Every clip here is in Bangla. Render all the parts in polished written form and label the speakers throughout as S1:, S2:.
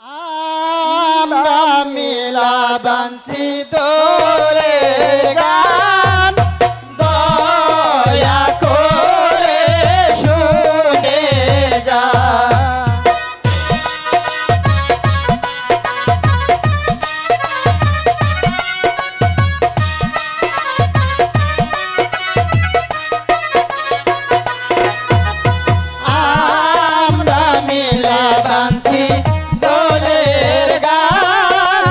S1: আমরা মিলা বাঞ্ছি দোলের গান দয়া করে শুনে যা। আমরা মিলা বাঞ্ছি দোলের গান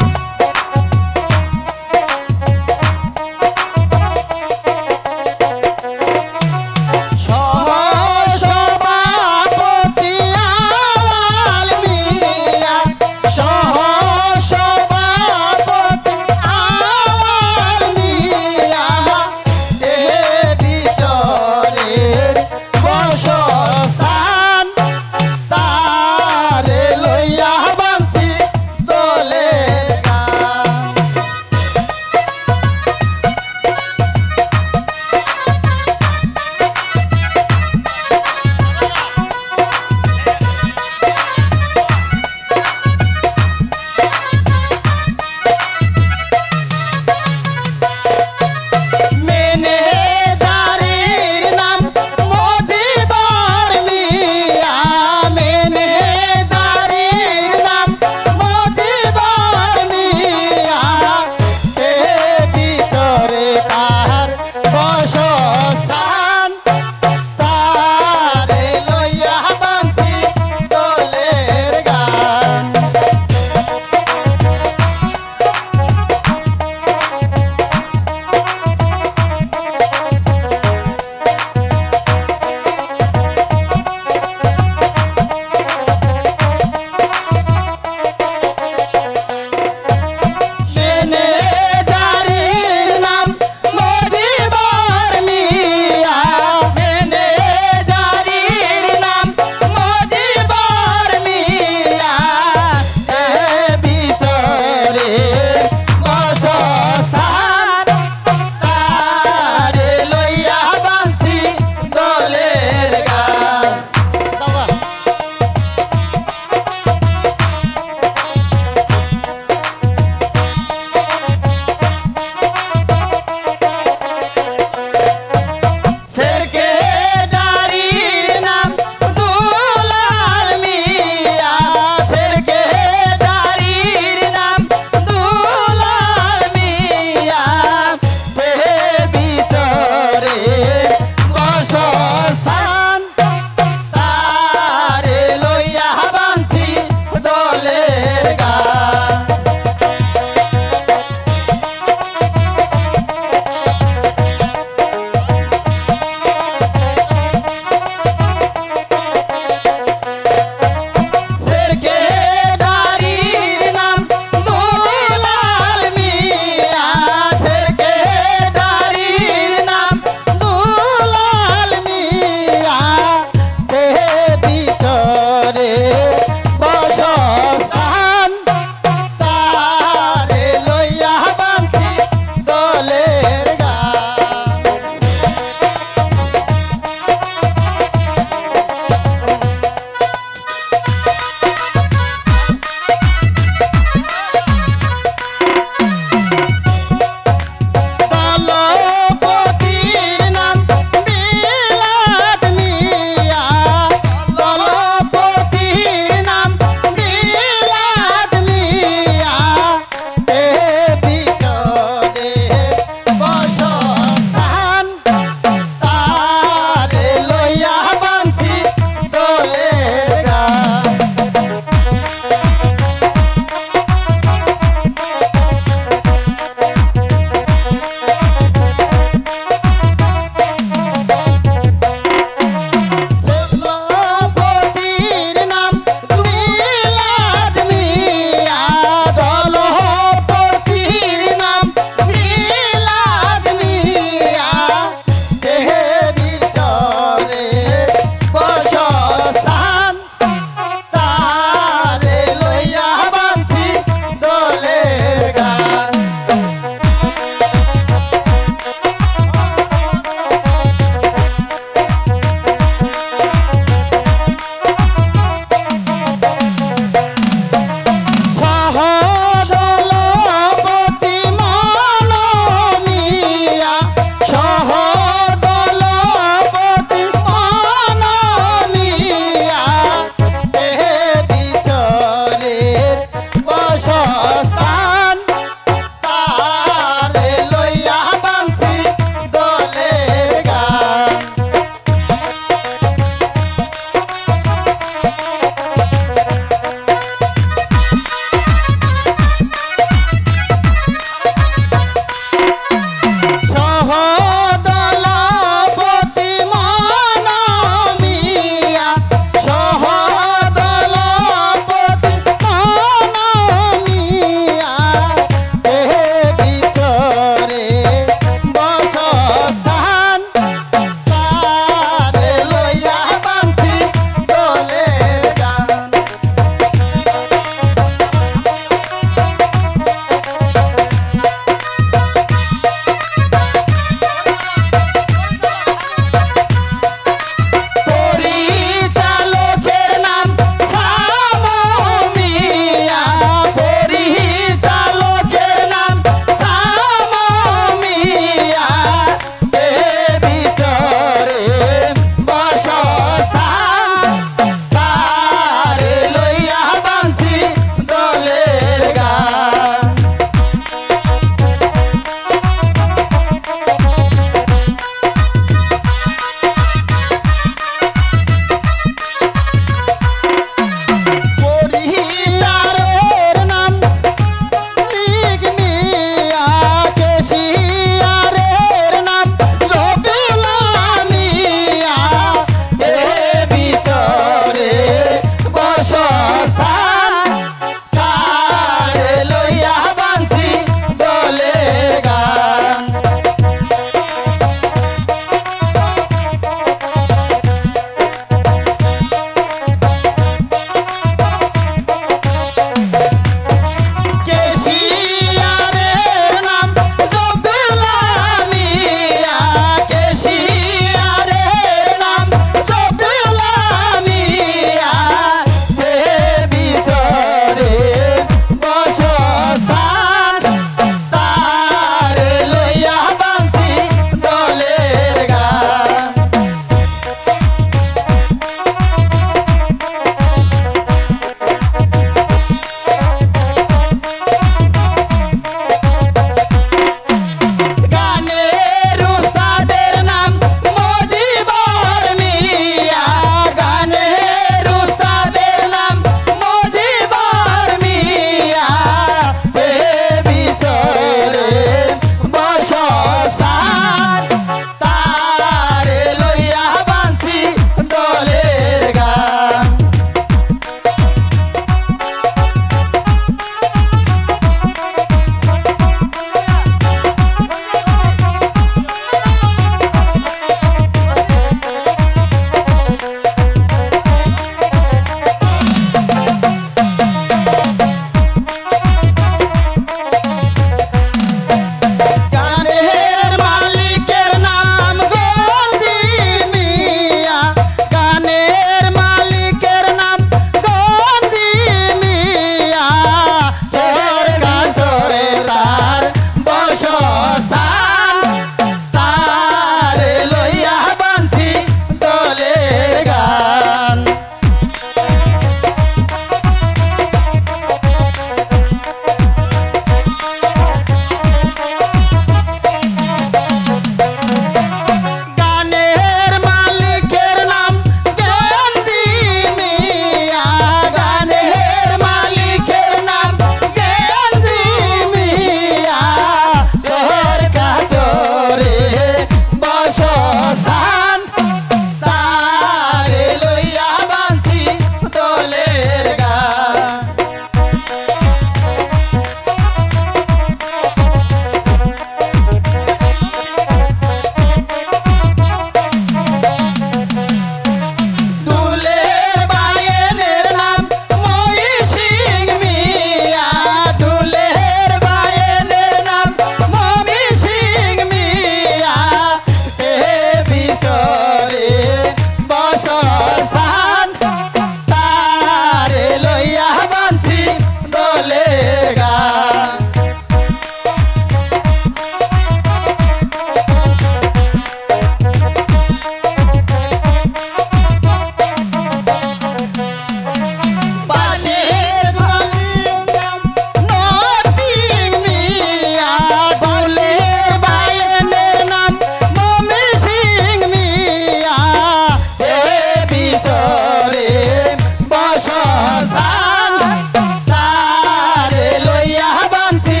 S1: বাসস্থান তারে লইয়া বানছি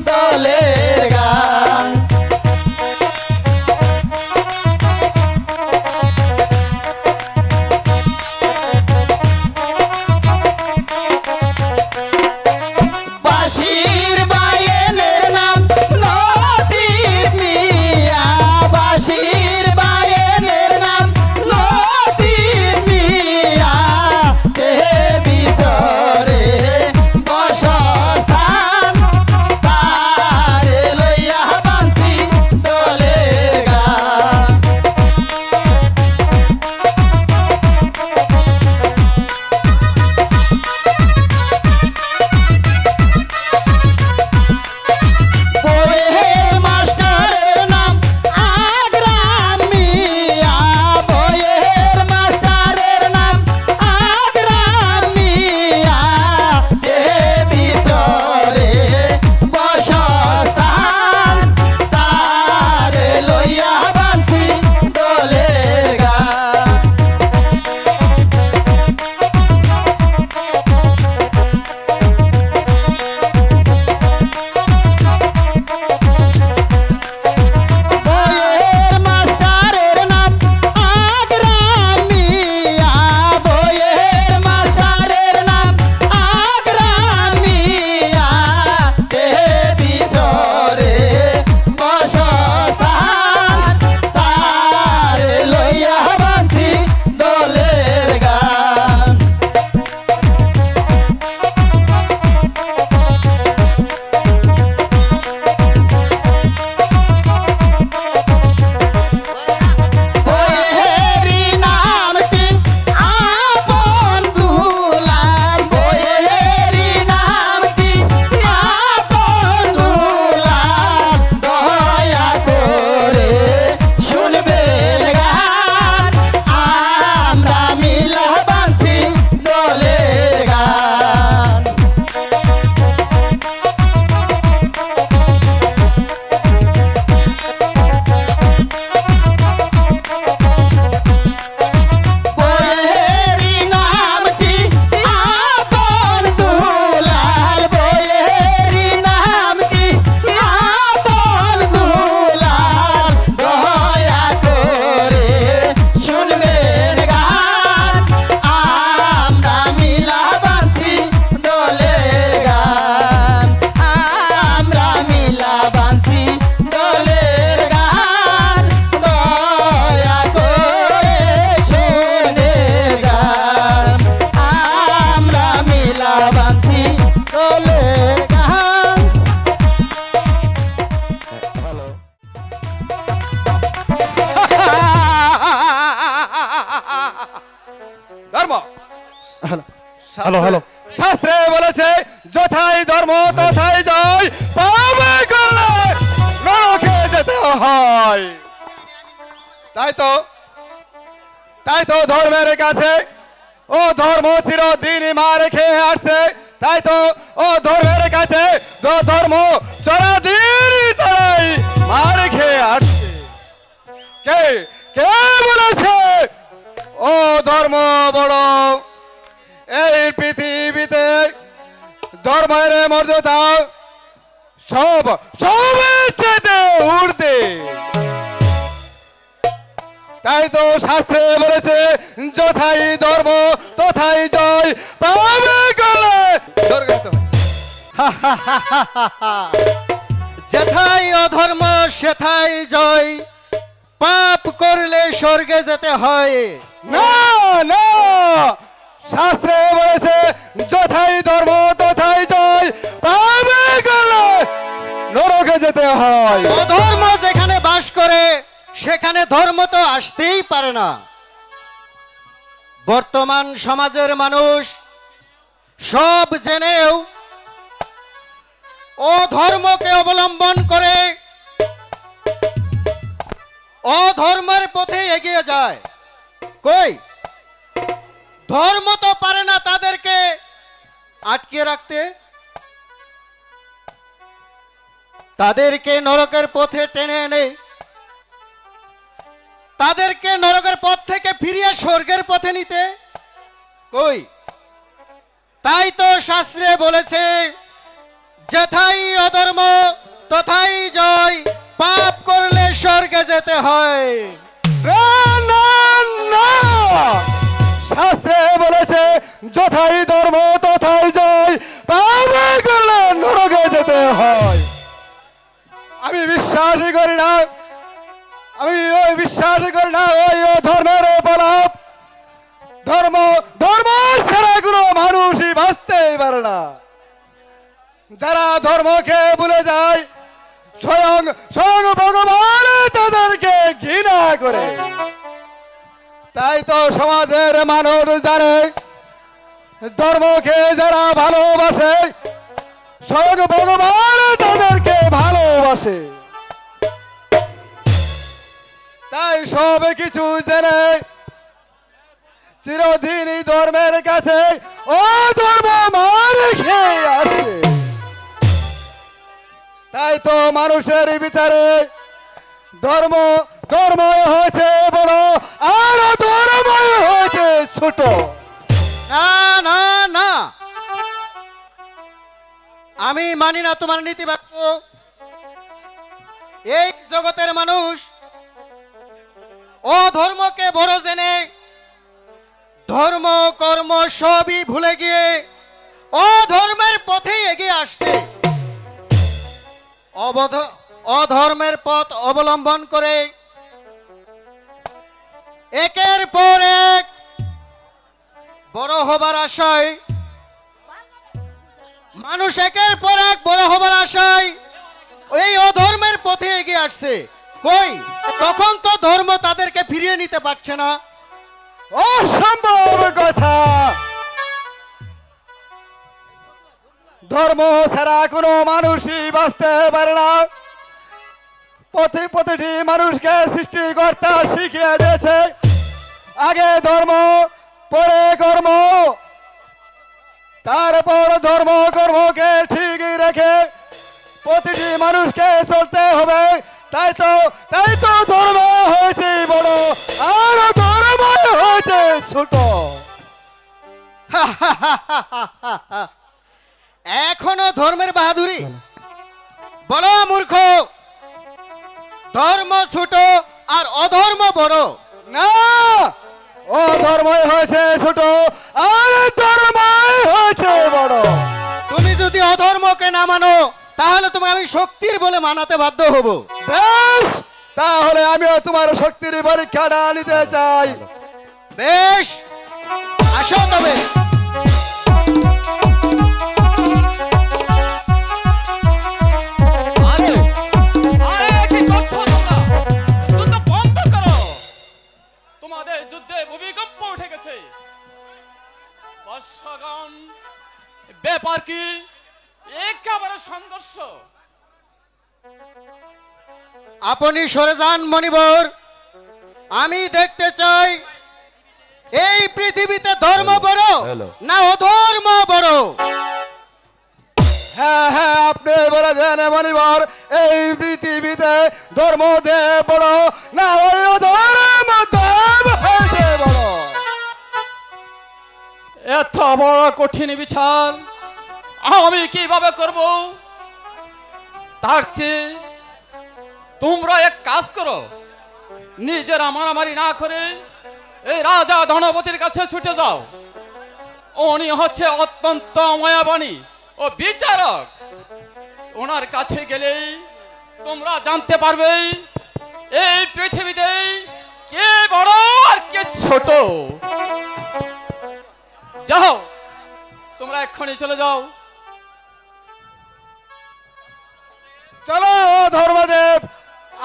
S1: দোলের গান বাঁশির বায়েনের নাম নদীর মিয়া বাঁশির বায়েনের নাম নদীর মিয়া দেবী চরে বসস্থান তারে লইয়া বানছি দোলের গান বইয়ের মাস্টারের নাম আগ্রাম মিয়া বইয়ের মাস্টারের নাম আগ্রাম মিয়া দেবী চরে বসস্থান তারে লইয়া বানছি দোলের গান বইয়ের মাস্টারের নাম আগ্রাম মিয়া বইয়ের মাস্টারের নাম আগ্রাম মিয়া দেবী চরে বসস্থান তারে লইয়া বানছি দোলের গান বইয়েরই নামটি আপন দুলাল বইয়েরই নামটি আপন দুলাল দয়া করে শুনবেন গান আমরা মিলা বানছি দোলের গান বইয়েরই নামটি আপন দুলাল বইয়েরই নামটি আপন দুলাল দয়া করে শুনবেন গান আমরা মিলা বানছি দোলের গান আমরা মিলা বানছি দোলের গান দয়া করে শুনে গান আমরা মিলা বানছি দোলের গান
S2: ধর্ম
S3: হ্যালো হ্যালো
S2: শাস্ত্রে বলেছে যথাই ধর্ম তথাই জয় পাবে করলে নরকে যেতে হয় তাই তো ধর্মের কাছে ও ধর্ম চিরদিনই মা রেখে আসছে তাই তো ও ধর্মের কাছে ধর্ম চিরদিনই তারাই মা রেখে আসছে কে কে বলেছে ও ধর্ম বড় এই পৃথিবীতে ধর্মের মর্যাদা সব চেতে উঠতে তাই তো শাস্ত্রে বলেছে যথাই ধর্ম তথাই জয় পাবে গলে
S1: যেথায় অধর্ম সেথায় জয় পাপ করলে স্বর্গে যেতে হয়
S2: না না শাস্ত্রে বলেছে যথাই ধর্ম তথাই জয় পাবে গলে নরকে যেতে হয়
S1: অধর্ম যেখানে বাস করে সেখানে ধর্ম তো আসতেই পারে না বর্তমান সমাজের মানুষ সব জেনেও অধর্মকে অবলম্বন করে অধর্মের পথে এগিয়ে যায় কই ধর্ম তো পারে না তাদেরকে আটকে রাখতে তাদেরকে নরকের পথে টেনে এনে তাদেরকে নরকের পথ থেকে ফিরিয়ে স্বর্গের পথে নিতে কই তাই তো শাস্ত্রে বলেছে, যেথাই অধর্ম তথাই জয়, পাপ করলে স্বর্গে যেতে হয়।
S2: না, না, না। শাস্ত্রে বলেছে যথাই ধর্ম তথাই জয়, পাপ করলে নরকে যেতে হয়। আমি বিশ্বাসই করি না, আমি ওই বিশ্বাসই করি না ওই ধর্মের প্রলাপ। ধর্ম ধর্ম ছাড়া কোনো মানুষই বাঁচতেই পারে না। যারা ধর্মকে ভুলে যায়, স্বয়ং স্বয়ং ভগবান তাদেরকে ঘৃণা করে। তাই তো সমাজের মানুষ জানে, ধর্মকে যারা ভালোবাসে স্বয়ং ভগবান তাদেরকে ভালোবাসে। তাই সব কিছু জেনে চিরদিনই ধর্মের কাছে ও ধর্ম মার খেয়ে আছে। তাই তো মানুষের বিচারে ধর্ম ধর্ম হয়েছে বড়, আর ধর্ম হয়েছে ছোট।
S1: না না না, আমি মানি না তোমার নীতিবাক্য। এই জগতের মানুষ অধর্মকে বড় জেনে ধর্ম কর্ম সবই ভুলে গিয়ে অধর্মের পথে এগিয়ে আসছে। অধর্মের পথ অবলম্বন করে একের পর এক বড় হবার আশায় মানুষ একের পর এক বড় হবার আশায় এই অধর্মের পথে এগিয়ে আসছে। কই, তখন তো ধর্ম তাদেরকে ফিরিয়ে নিতে পারছে না।
S2: অসম্ভব কথা। ধর্ম ছাড়া কোনো মানুষই বাঁচতে পারে না। প্রতিটি মানুষকে সৃষ্টিকর্তা শিখিয়ে দিয়েছে, আগে ধর্ম পরে কর্ম। তারপর ধর্ম কর্মকে ঠিক রেখে প্রতিটি মানুষকে চলতে হবে। তাই তো ধর্ম হয়েছে বড়, আর ধর্ম হয়েছে ছোট।
S1: এখনো ধর্মের বাহাদুরি? বড় মূর্খ। ধর্ম ছোট আর অধর্ম বড়।
S2: না, ও ধর্মই হয়েছে ছোট আর ধর্মই হয়েছে বড়।
S1: তুমি যদি অধর্মকে না মানো তাহলে তোমাকে আমি শক্তির বলে মানাতে বাধ্য হব।
S2: বেশ, তাহলে আমিও তোমার শক্তির পরীক্ষাটা নিতে চাই।
S1: বেশ, আসো তবে।
S4: আরে আরে কি করছো তোমরা? যুদ্ধ বন্ধ করো। তোমাদের যুদ্ধে ভূমিকম্প উঠে গেছে। বর্ষগণ, ব্যাপার কি? একেবারে সংঘর্ষ।
S1: আপনি সরে যান মণিবর। আমি দেখতে চাই এই পৃথিবীতে ধর্ম বড় না অধর্ম বড়।
S2: হ্যাঁ হ্যাঁ, আপনি বলেছেন মণিবর, এই পৃথিবীতে ধর্ম দে বড় না ওই ধর্ম দেব হয়েছে বড়।
S4: এত বড় কঠিন বিচার আমি কিভাবে করব? তার চেয়ে তোমরা এক কাজ করো, নিজেরা মারামারি না করে এই রাজা ধনপতির কাছে ছুটে যাও। উনি হচ্ছে অত্যন্ত মায়াবাণী ও বিচারক। ওনার কাছে গেলেই তোমরা জানতে পারবে এই পৃথিবীতে কে বড় আর কে ছোট। যাও, তোমরা এক্ষুনি চলে যাও।
S2: চলো ও ধর্মদেব,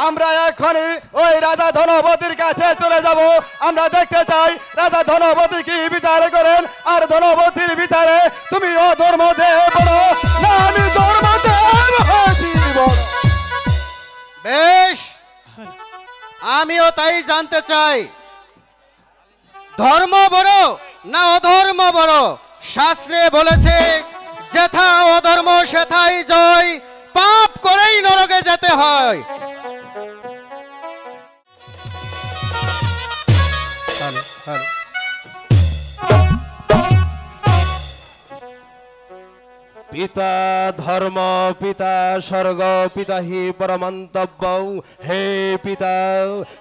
S2: আমরা এখনই ওই রাজা ধনপতির কাছে চলে যাব। আমরা দেখতে চাই রাজা ধনপতি কি বিচার করেন, আর ধনপতির বিচারে তুমি ও ধর্মদেব বড় না আমি ধর্মদেব হয়েছি বড়।
S1: বেশ, আমিও তাই জানতে চাই, ধর্ম বড় না অধর্ম বড়। শাস্ত্রে বলেছে, যেথা অধর্ম সেথাই জয়, পাপ করেই নরকে যেতে হয়।
S3: পিতা ধর্ম পিতা স্বর্গ পিতা হি পরমন্তব্য। হে পিতা,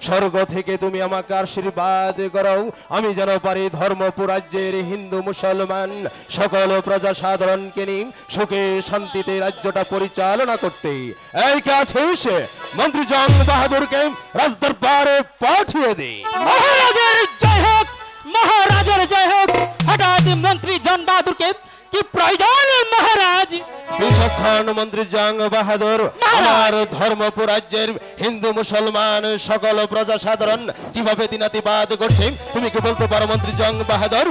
S3: স্বর্গ থেকে তুমি আমাকে আশীর্বাদ করো, আমি যেন পারি ধর্মপুর রাজ্যের হিন্দু মুসলমান সকল প্রজা সাধারণকে নিয়ে সুখে শান্তিতে রাজ্যটা পরিচালনা করতে। এই কে আছিস? মন্ত্রী জং বাহাদুরকে রাজদরবারে পাঠিয়ে দে।
S5: মহারাজের জয় হোক, মহারাজের জয় হোক। হঠাৎ মন্ত্রী জন বাহাদুরকে কি প্রয়োজন মহারাজ?
S3: বিচক্ষণ মন্ত্রী জং বাহাদুর, আমার ধর্মপুর রাজ্যের হিন্দু মুসলমান সকল প্রজা সাধারণ কিভাবে দিনাতিবাদ করছে তুমি কি বলতে পারো মন্ত্রী জং বাহাদুর?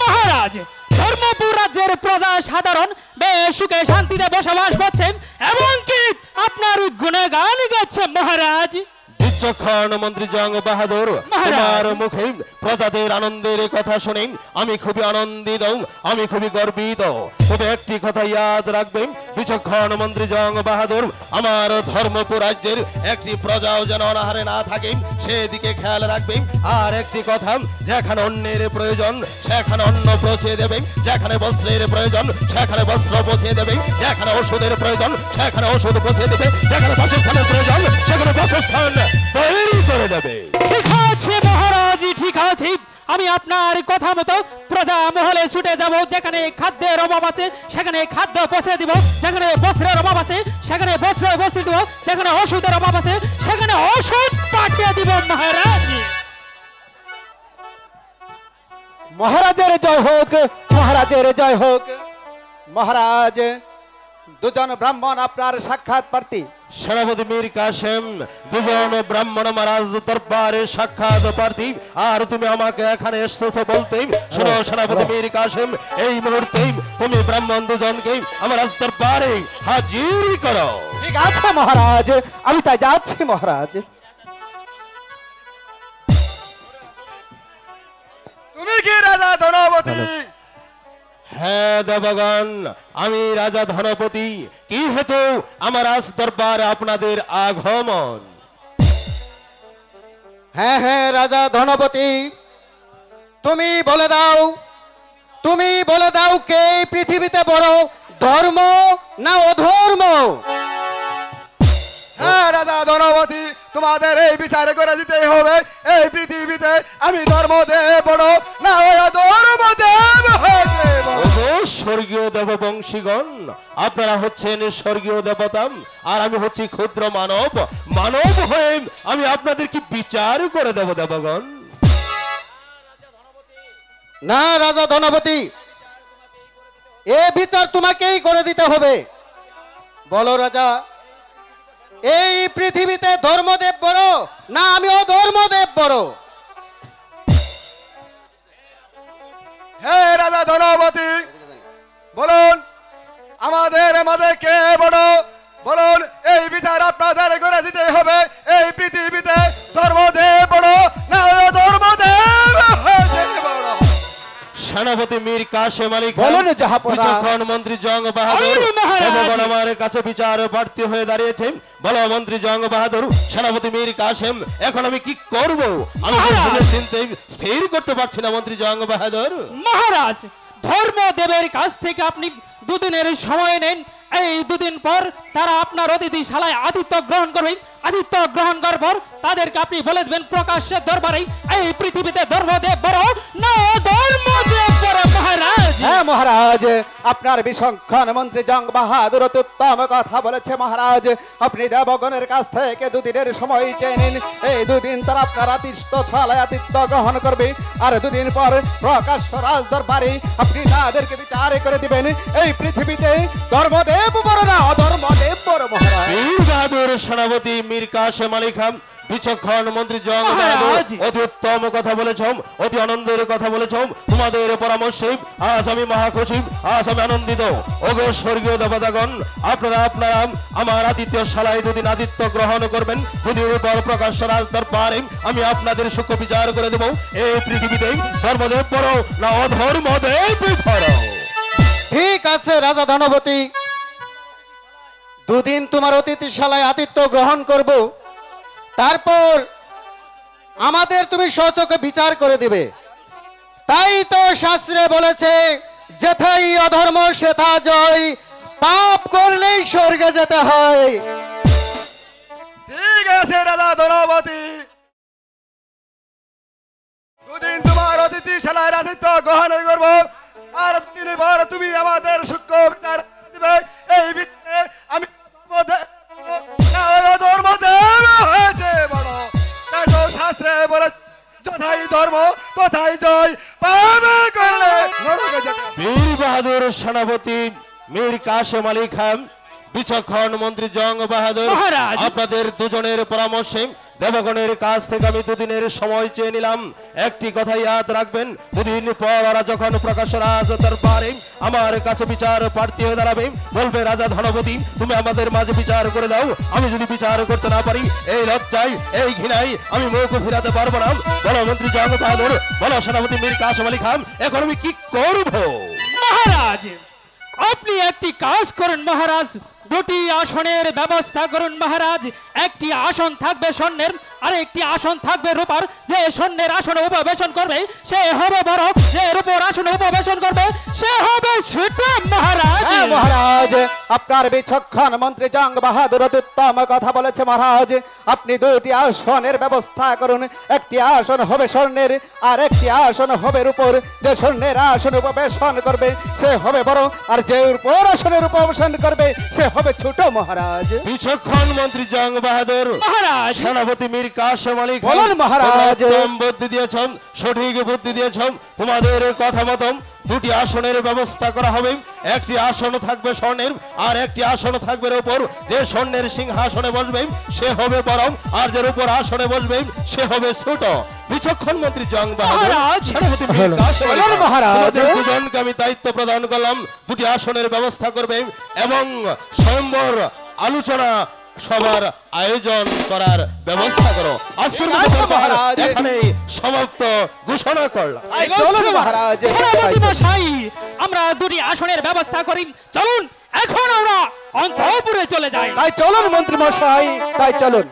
S5: মহারাজ, ধর্মপুর রাজ্যের প্রজা সাধারণ বেশ সুখে শান্তিতে বসবাস করছে এবং কি আপনার গুণগান গাচ্ছে মহারাজ।
S3: বিচক্ষণ মন্ত্রী জং বাহাদুর, তোমার মুখে প্রজাদের আনন্দের কথা শুনে আমি খুবই আনন্দিত, আমি খুবই গর্বিত। তবে একটি কথা ইয়াদ রাখবেন বিচক্ষণ মন্ত্রী জং বাহাদুর, আমার ধর্মপুর রাজ্যের একটি প্রজাও যেন অনাহারে না থাকে সেদিকে খেয়াল রাখবেন। আর একটি কথা, যেখানে অন্যের প্রয়োজন সেখানে অন্ন পৌঁছে দেবেন, যেখানে বস্ত্রের প্রয়োজন সেখানে বস্ত্র পৌঁছে দেবেন, যেখানে ওষুধের প্রয়োজন সেখানে ওষুধ পৌঁছে দেবে, যেখানে বাসস্থানের প্রয়োজন সেখানে বাসস্থান তৈরি করে দেবে।
S5: ঠিক আছে মহারাজ, ঠিক আছে। আমি আপনার কথা মতো প্রজা মহলে ছুটে যাব। যেখানে খাদ্যের অভাব আছে সেখানে খাদ্য পৌঁছে দিব, যেখানে বস্ত্রের অভাব আছে সেখানে বস্ত্র পৌঁছে দিব, যেখানে ওষুধের অভাব আছে সেখানে ওষুধ পাঠিয়ে দিব মহারাজ।
S2: মহারাজের জয় হোক, মহারাজের জয় হোক। মহারাজ, দুজন ব্রাহ্মণ আপনার সাক্ষাৎ প্রার্থী।
S3: সেনাপতি মীর কাসেম, দুজন ব্রাহ্মণ মহারাজ দরবারে সাক্ষাৎ প্রার্থী। আর তুমি আমাকে এখানে এসেছো বলতে, শোনো সেনাপতি মীর কাসেম, এই মুহূর্তে তুমি ব্রাহ্মণ দুজনকে আমার রাজ দরবারে হাজির করো।
S2: ঠিক আছে মহারাজ, আমি তাই যাচ্ছি মহারাজ। তুমি কি রাজা ধনপতি?
S3: হ্যাঁ দেবগণ, আমি রাজা ধনপতি। কি হেতু আমার রাজ দরবারে আপনাদের আগমন?
S1: হ্যাঁ হ্যাঁ রাজা ধনপতি, তুমি বলে দাও, তুমি বলে দাও কে এই পৃথিবীতে বড়, ধর্ম না অধর্ম?
S2: হ্যাঁ রাজা ধনপতি, তোমাদের এই বিচার করে দিতেই হবে। এই পৃথিবীতে আমি ধর্মদেব বড় না ধর্মদেব
S3: ওগো স্বর্গীয় দেববংশীগণ, আপনারা হচ্ছেন স্বর্গীয় দেবতা আর আমি হচ্ছি ক্ষুদ্র মানব। মানব হয়ে আমি আপনাদের কি বিচার করে দেব দেবগণ?
S1: না রাজা ধনপতি, এ বিচার তোমাকেই করে দিতে হবে। বলো রাজা, এই পৃথিবীতে ধর্মদেব বড় না আমি অধর্মদেব বড়?
S2: হে রাজা ধনপতি, বলুন আমাদের মাঝে কে বড়? বলুন, এই বিচার আপনাদের করে দিতে হবে। এই পৃথিবীতে ধর্মদেব বড় না ধর্মদেব বড়?
S3: সেনাপতি মীর কাসেম আলী খান,
S2: বলুন জাহাপনা।
S3: বিচক্ষণ মন্ত্রী জং বাহাদুর,
S5: বলুন মহারাজ।
S3: দেবগণ আমার কাছে বিচার প্রার্থী হয়ে দাঁড়িয়েছে। বলো মন্ত্রী জং বাহাদুর, সেনাপতি মীর কাসেম, এখন আমি কি করব? আমি
S5: মহারাজ।
S3: চিন্তে স্থির করতে পারছি না মন্ত্রী জং বাহাদুর।
S5: মহারাজ, ধর্মদেবের কাছ থেকে আপনি দুদিনের সময় নেন। এই দুদিন পর তারা আপনার অতিথিশালায় আতিথ্য গ্রহণ করবে। আতিথ্য গ্রহণ করার পর তাদেরকে আপনি বলে দেবেন প্রকাশ্যে দরবারে, এই পৃথিবীতে ধর্মদেব বড় না ধর্মদেব বড় মহারাজ।
S2: হ্যাঁ মহারাজ, আপনার বিচক্ষণ মন্ত্রী জং বাহাদুর উত্তম কথা বলেছে মহারাজ। আপনি দেবগণের কাছ থেকে দুদিনের সময় চেয়ে নিন। এই দুদিন তারা আপনার আতিথ্যশালায় আতিথ্য গ্রহণ করবে। আর দুদিন পর প্রকাশ্য রাজ দরবারে আপনি তাদেরকে বিচার করে দিবেন এই পৃথিবীতে ধর্মদেব বড় না অধর্মদেব বড় মহারাজ।
S3: বীর বাহাদুর সেনাপতি মীর কাসেম আলী খান, বিচক্ষণ মন্ত্রী জং বাহাদুর,
S5: মহারাজ।
S3: অতি উত্তম কথা বলেছ, অতি আনন্দের কথা বলেছ। তোমাদের পরামর্শে আজ আমি মহাখুশি, আজ আমি আনন্দিত। ওগো স্বর্গীয় দেবতাগণ, আপনারা আমার আতিথ্যশালায় দুদিন আতিথ্য গ্রহণ করবেন। দুদিনের পর প্রকাশ্য রাজ দরবারে আমি আপনাদের সূক্ষ্ম বিচার করে দেব। এই পৃথিবীতে ধর্মদেব বড় না অধর্মদেব বড়?
S1: ঠিক আছে রাজা ধনপতি, দুদিন তোমার অতিথিশালায় আতিথ্য গ্রহণ করব, তারপর আমাদের তুমি স্বচক্ষে বিচার করে দিবে। তাই তো শাস্ত্রে বলেছে, যেথাই অধর্ম সেথা জয়, পাপ করলেই স্বর্গে যেতে হয়।
S2: ঠিক আছে রাজা ধনপতি, দুদিন তোমার অতিথিশালায় রাজত্ব গ্রহণ করব, আর দিন পর তুমি আমাদের সূক্ষ্ম বিচার দিবে। এই বিচারে আমি ধর্মদেব হয়েছে বড়, তাই তো শাস্ত্রে বলে যথাই ধর্ম তথাই জয়, পাবে করলে নরকে যেতে।
S3: বীর বাহাদুর সেনাপতি মীর কাশেম আলী খান, বিচক্ষণ মন্ত্রী জং বাহাদুর,
S5: মহারাজ।
S3: আপনাদের দুজনের পরামর্শে দেবগণের কাছ থেকে আমি দুদিনের সময় চেয়ে নিলাম। একটি কথা ইয়াদ রাখবেন, দুদিন পর ওরা যখন প্রকাশ্য রাজ দরবারে আমার কাছে বিচার প্রার্থী হয়ে দাঁড়াবে, বলবে রাজা ধনপতি তুমি আমাদের মাঝে বিচার করে দাও। আমি যদি বিচার করতে না পারি, এই লজ্জায় এই ঘৃণায় আমি মুখ ফিরাতে পারবো না। বলো মন্ত্রী জং বাহাদুর, বলো সেনাপতি মীর কাশেম আলী খান, এখন আমি কি করব?
S5: মহারাজ, আপনি একটি কাজ করুন মহারাজ, দুটি আসনের ব্যবস্থা করুন মহারাজ। একটি আসন থাকবে স্বর্ণের, আর একটি আসন থাকবে রূপার। যে স্বর্ণের আসনে উপবেশন করবে সে হবে বড়, যে রূপর আসনে উপবেশন করবে সে হবে ছোট মহারাজ।
S6: হ্যাঁ মহারাজ, আপনার বিচক্ষণ মন্ত্রী জং বাহাদুর উত্তম কথা বলেছে মহারাজ। আপনি দুটি আসনের ব্যবস্থা করুন, একটি আসন হবে স্বর্ণের আর একটি আসন হবে রূপর। যে স্বর্ণের আসনে উপবেশন করবে সে হবে বড়, আর যে রূপর আসনের উপবেশন করবে সে হবে ছোট মহারাজ।
S3: বিচক্ষণ মন্ত্রী জং বাহাদুর,
S5: মহারাজ,
S3: সেনাপতি মীর কাশেম আলী খান,
S6: বলুন মহারাজ।
S3: তোমরা উত্তম বুদ্ধি দিয়েছেন, সঠিক বুদ্ধি দিয়েছেন। তোমাদের কথা মতন দুটি আসনের ব্যবস্থা করা হবে। একটি আসন থাকবে স্বর্ণের আর একটি আসন থাকবে রূপর। যে স্বর্ণের সিংহাসনে বসবে সে হবে বড়, আর যে রূপর আসনে বসবে সে হবে ছোট। বিচক্ষণ মন্ত্রী জং বাহাদুর,
S5: মহারাজ।
S3: সেনাপতি মীর কাশেম আলী
S6: বলুন
S3: খান,
S6: মহারাজ।
S3: তোমাদের দুজনকে আমি দায়িত্ব প্রদান করলাম, দুটি আসনের ব্যবস্থা করবে এবং স্বয়ম্বর আলোচনা সবার আয়োজন করার ব্যবস্থা করো। আজকের মতো দরবার এখানেই সমাপ্ত ঘোষণা করলাম।
S6: চলুন মহারাজ।
S5: সেনাপতি মশাই, আমরা দুটি আসনের ব্যবস্থা করি, চলুন এখন আমরা অন্তঃপুরে চলে যাই।
S6: তাই চলুন মন্ত্রী মশাই, তাই চলুন।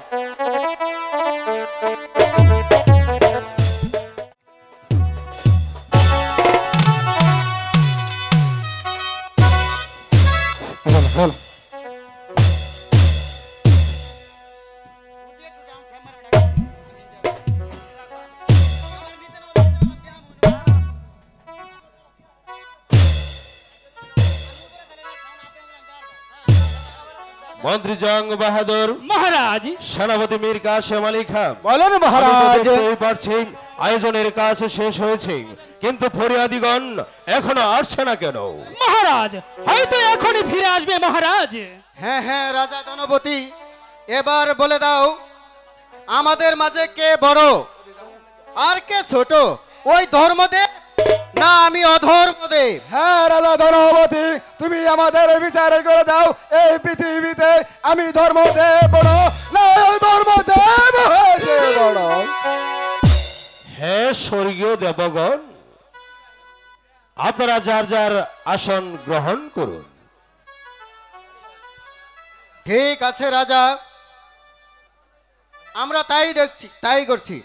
S3: মন্ত্রী জং বাহাদুর,
S5: মহারাজ,
S3: সেনাপতি মীর কাশেম আলী খান,
S6: বলুন
S3: আমি তো
S6: মহারাজ।
S3: দেখতেই পারছি আয়োজনের কাজ শেষ হয়েছে, কিন্তু ফরিয়াদিগণ এখনো আসছে না কেন?
S5: মহারাজ হয়তো এখনই ফিরে আসবে মহারাজ।
S1: হ্যাঁ হ্যাঁ রাজা ধনপতি, এবার বলে দাও আমাদের মাঝে কে বড় আর কে ছোট, ওই ধর্মদেব না আমি অধর্মদেব?
S2: হ্যাঁ রাজা ধনপতি, তুমি আমাদের বিচার করে দাও। এই পৃথিবীতে আমি ধর্মদেব বড় না ধর্মদেব হয়েছে বড়?
S3: হে স্বর্গীয় দেবগণ, আপনারা যার যার আসন গ্রহণ করুন।
S1: ঠিক আছে রাজা, আমরা তাই দেখছি, তাই করছি।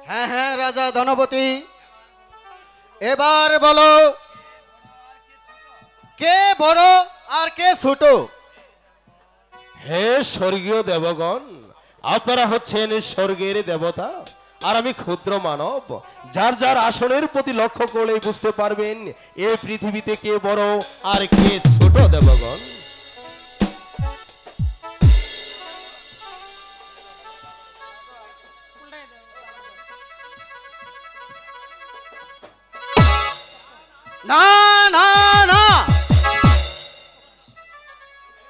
S1: হ্যাঁ হ্যাঁ রাজা ধনপতি, এবার বলো কে বড় আর কে ছোট?
S3: হে স্বর্গীয় দেবগণ, আপনারা হচ্ছেন স্বর্গের দেবতা আর আমি ক্ষুদ্র মানব। যার যার আসনের প্রতি লক্ষ্য করলে বুঝতে পারবেন এই পৃথিবীতে কে বড় আর কে ছোট। দেবগণ,
S1: না না না,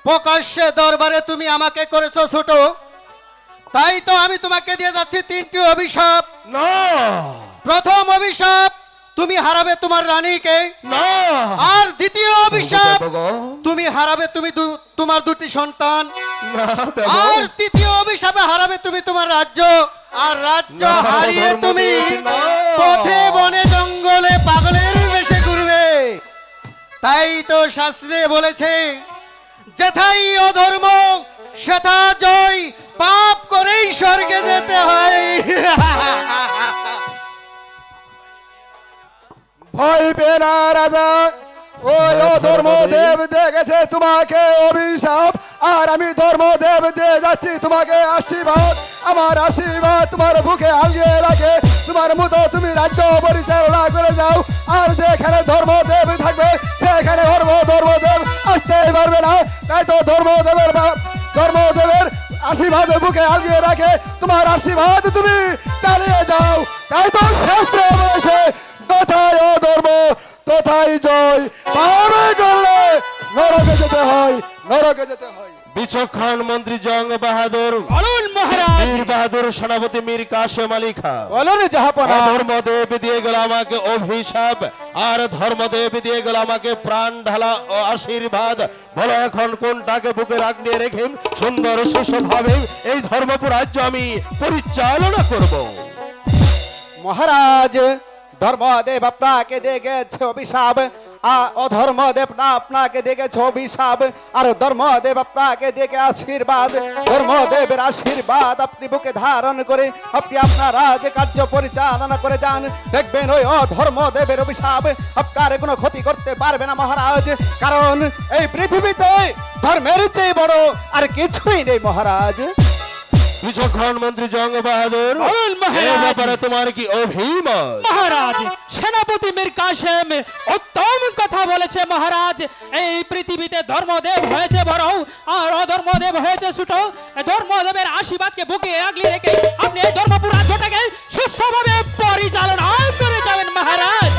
S1: প্রকাশ্যে দরবারে তুমি আমাকে করেছো ছোট, তাই তো আমি তোমাকে দিয়ে যাচ্ছি তিনটি অভিশাপ।
S3: না
S1: প্রথম অভিশাপ, তুমি হারাবে তোমার রানীকে।
S3: না,
S1: আর দ্বিতীয় অভিশাপ,
S3: দেবগণ,
S1: তুমি হারাবে তোমার দুটি সন্তান।
S3: না
S1: আর
S3: দেবগণ,
S1: তৃতীয় অভিশাপে হারাবে তুমি তোমার রাজ্য। আর রাজ্য
S3: না,
S1: হারিয়ে তুমি
S3: ধর্মদেব, না।
S1: পথে বনে জঙ্গলে পাগলের বেশে ঘুরবে। তাই তো শাস্ত্রে বলেছে, যেথাই অধর্ম সেথা জয়, পাপ করেই স্বর্গে যেতে হয়।
S2: ভয় পেয়ে না রাজা, ওই ধর্মদেব দেখেছে তোমাকে অভিশাপ, আর আমি ধর্মদেব দিয়ে যাচ্ছি তোমাকে আশীর্বাদ। আমার আশীর্বাদ তোমার বুকে আগিয়ে রাখে, তোমার মতো তুমি রাজ্য পরিচালনা করে যাও। আর যেখানে ধর্মদেব থাকবে সেখানে ধর্মদেব আসতেই পারবে না। তাই তো ধর্মদেবের আশীর্বাদ বুকে আগিয়ে রাখে, তোমার আশীর্বাদ তুমি চালিয়ে যাও। তাই তো শাস্ত্রে বলেছে, কোথায় অধর্ম কোথায় জয়, পারে করলে নরকে যেতে হয়, নরকে যেতে হয়।
S3: বিচক্ষণ মন্ত্রী জং বাহাদুর,
S5: বলুন মহারাজ।
S3: মীর বাহাদুর সেনাপতি মীর কাশেম আলী খান,
S6: বলুন জাহাপনা।
S3: ধর্মদেব দিয়ে গেল আমাকে অভিশাপ, আর ধর্মদেব দিয়ে গেল আমাকে প্রাণ ঢালা ও আশীর্বাদ। বলো এখন কোনটাকে বুকে রাখলে রেখে সুন্দর সুস্থভাবে এই ধর্মপুর রাজ্য আমি পরিচালনা করব।
S6: মহারাজ, ধর্মদেব আপনাকে দেখেছে অভিশাপ, অধর্মদেব না আপনাকে দেখেছে অভিশাপ, আর ধর্মদেব আপনাকে দেখে আশীর্বাদ। ধর্মদেবের আশীর্বাদ আপনি বুকে ধারণ করে আপনি আপনার রাজ কার্য পরিচালনা করে যান। দেখবেন ওই অধর্মদেবের অভিশাপ আপনার কোনো ক্ষতি করতে পারবে না মহারাজ, কারণ এই পৃথিবীতে ধর্মের চেয়ে বড় আর কিছুই নেই মহারাজ।
S3: বিচক্ষণ মন্ত্রী জং বাহাদুর,
S5: বলুন মহারাজ।
S3: এই ব্যাপারে তোমার কি অভিমত?
S5: মহারাজ, সেনাপতি মীর কাসেম উত্তম কথা বলেছে মহারাজ। এই পৃথিবীতে ধর্মদেব হয়েছে বড় আর অধর্মদেব হয়েছে ছোট। ধর্মদেবের আশীর্বাদকে বুকে আগলে রেখে আপনি এই ধর্মপুর রাজ্যটাকে সুস্থভাবে পরিচালনা করে যাবেন মহারাজ।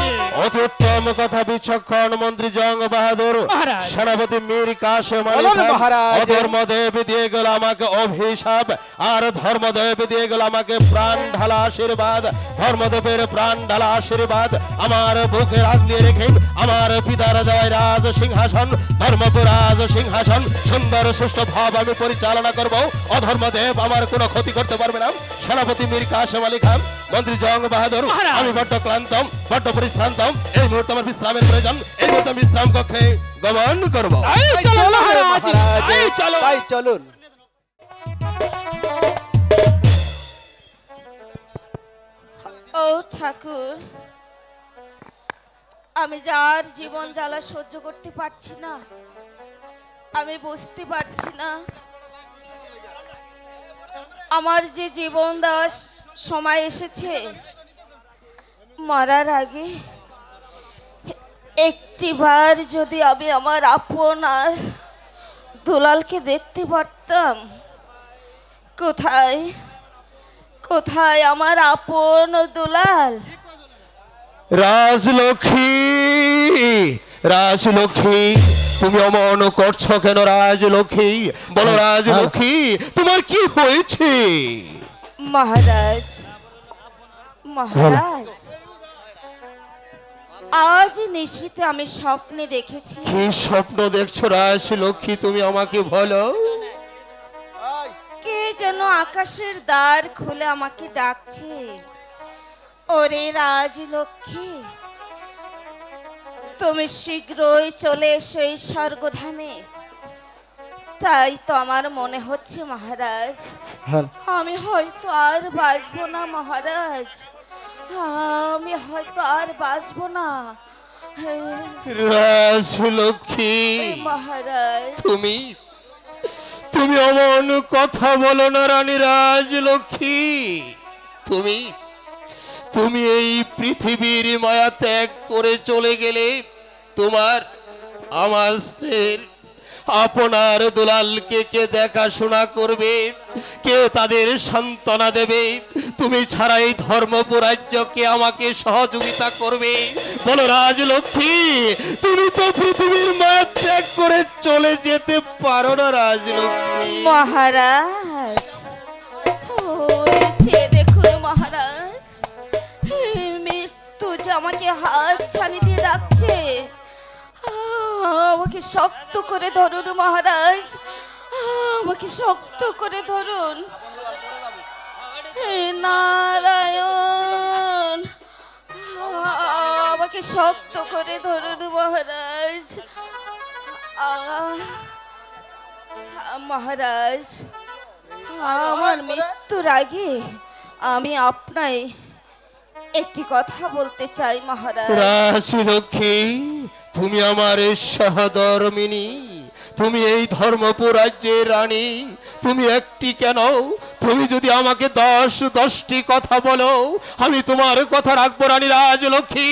S3: অতি উত্তম কথা বিচক্ষণ মন্ত্রী জং বাহাদুর।
S5: মহারাজ।
S3: সেনাপতি মীর কাশেম আলী
S6: বলুন
S3: খান,
S6: মহারাজ।
S3: ধর্মদেব দিয়ে গেল আমাকে অভিশাপ, আর ধর্মদেব দিয়ে গেল আমাকে প্রাণ ঢালা আশীর্বাদ। ধর্মদেবের প্রাণ ঢালা আশীর্বাদ আমার বুকে রাখলে রেখে আমার পিতার দেওয়ায় রাজ সিংহাসন, ধর্মপুর রাজ সিংহাসন সুন্দর সুষ্ঠ ভাব আমি পরিচালনা করব। অধর্মদেব আমার কোনো ক্ষতি করতে পারবে না। সেনাপতি মীর কাশেম আলী খান, মন্ত্রী জং বাহাদুর,
S5: মহারাজ।
S3: আমি বড্ড ক্লান্ত, বড্ড পরিশ্রান্ত। এই মুহূর্তে আমার বিশ্রামের প্রয়োজন। এই মুহূর্তে বিশ্রাম কক্ষে গমন করব।
S5: এই চলো মহারাজ, এই চলো।
S6: তাই চলুন।
S7: ও ঠাকুর, আমি যার জীবন জ্বালা সহ্য করতে পারছি না, আমি বুঝতে পারছি না আমার যে জীবন দেওয়ার সময় এসেছে, মরার আগে একটিবার যদি আমি আমার আপন আর দুলালকে দেখতে পারতাম। কোথায় কোথায় আমার আপন দুলাল?
S3: রাজলক্ষ্মী, রাজলক্ষ্মী, তুমি অমন করছো কেন রাজলক্ষ্মী? বলো রাজলক্ষ্মী, তোমার কি হয়েছে?
S7: মহারাজ, মহারাজ, আজ নিশীতে আমি স্বপ্নে দেখেছি
S3: কি স্বপ্ন দেখছো রাজলক্ষ্মী? তুমি আমাকে বলো।
S7: কে যেন আকাশের দ্বার খুলে আমাকে ডাকছে, ওরে রাজলক্ষ্মী, তুমি শীঘ্রই চলে এসো এই স্বর্গধামে। তাই তো আমার মনে হচ্ছে মহারাজ, আমি হয়তো আর বাঁচবো না মহারাজ, আমি হয়তো আর বাঁচবো না।
S3: রাজলক্ষ্মী,
S7: মহারাজ,
S3: তুমি তুমি অমন কথা বলো না রানী রাজলক্ষ্মী। তুমি তুমি এই পৃথিবীর মায়া ত্যাগ করে চলে গেলে তোমার আমার স্ত্রীর আপনার দুলালকে কে দেখাশোনা করবে, কে তাদের সান্ত্বনা দেবে? তুমি ছাড়া এই ধর্মপুর রাজ্যকে আমাকে সহযোগিতা করবে? বলো রাজলক্ষ্মী, তুমি তো পৃথিবীর মায়া ত্যাগ করে চলে যেতে পারো না রাজলক্ষ্মী।
S7: মহারাজ, ওরে চেয়ে দেখুন মহারাজ, মৃত্যু যে আমাকে হাত ছানি দিয়ে রাখছে। আমাকে শক্ত করে ধরুন মহারাজ, আমাকে শক্ত করে ধরুন। হে নারায়ণ, আমাকে শক্ত করে ধরুন মহারাজ। মহারাজ, আমার মৃত্যুর আগে আমি আপনায় একটি কথা বলতে চাই মহারাজ।
S3: রাজলক্ষ্মী, তুমি আমার সহধর্মিনী, তুমি এই ধর্মপুর রাজ্যের রানী, তুমি একটি কেন, তুমি যদি আমাকে 10টি কথা বলো, আমি তোমার কথা রাখবো রানী রাজলক্ষ্মী।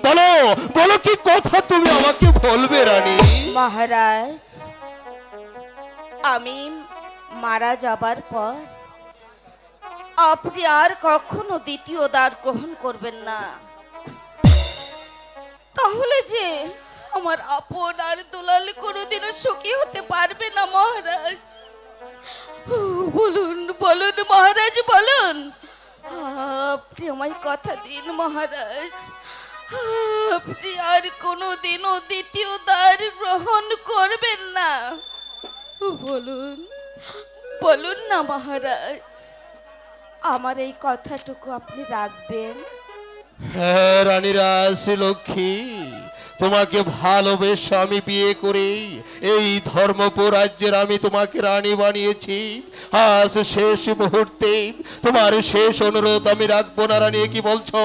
S3: বলো বলো, কি কথা তুমি আমাকে বলবে রানী?
S7: মহারাজ, আমি মারা যাবার পর আপনি আর কখনো দ্বিতীয় দ্বার গ্রহণ করবেন না, তাহলে যে আমার আপন আর দুলাল কোনোদিনও সুখী হতে পারবে না মহারাজ। বলুন বলুন মহারাজ, বলুন, আপনি আমায় কথা দিন মহারাজ, আপনি আর কোনোদিনও দ্বিতীয় দ্বার গ্রহণ করবেন না। বলুন বলুন না মহারাজ, আমার এই কথাটুকু আপনি রাখবেন।
S3: হ্যাঁ রানী রাজলক্ষ্মী, তোমাকে ভালোবেসে আমি বিয়ে করে এই ধর্মপুর রাজ্যের আমি তোমাকে রানী বানিয়েছি। আজ শেষ মুহূর্তে তোমার শেষ অনুরোধ আমি রাখবো না রানী, কি বলছো?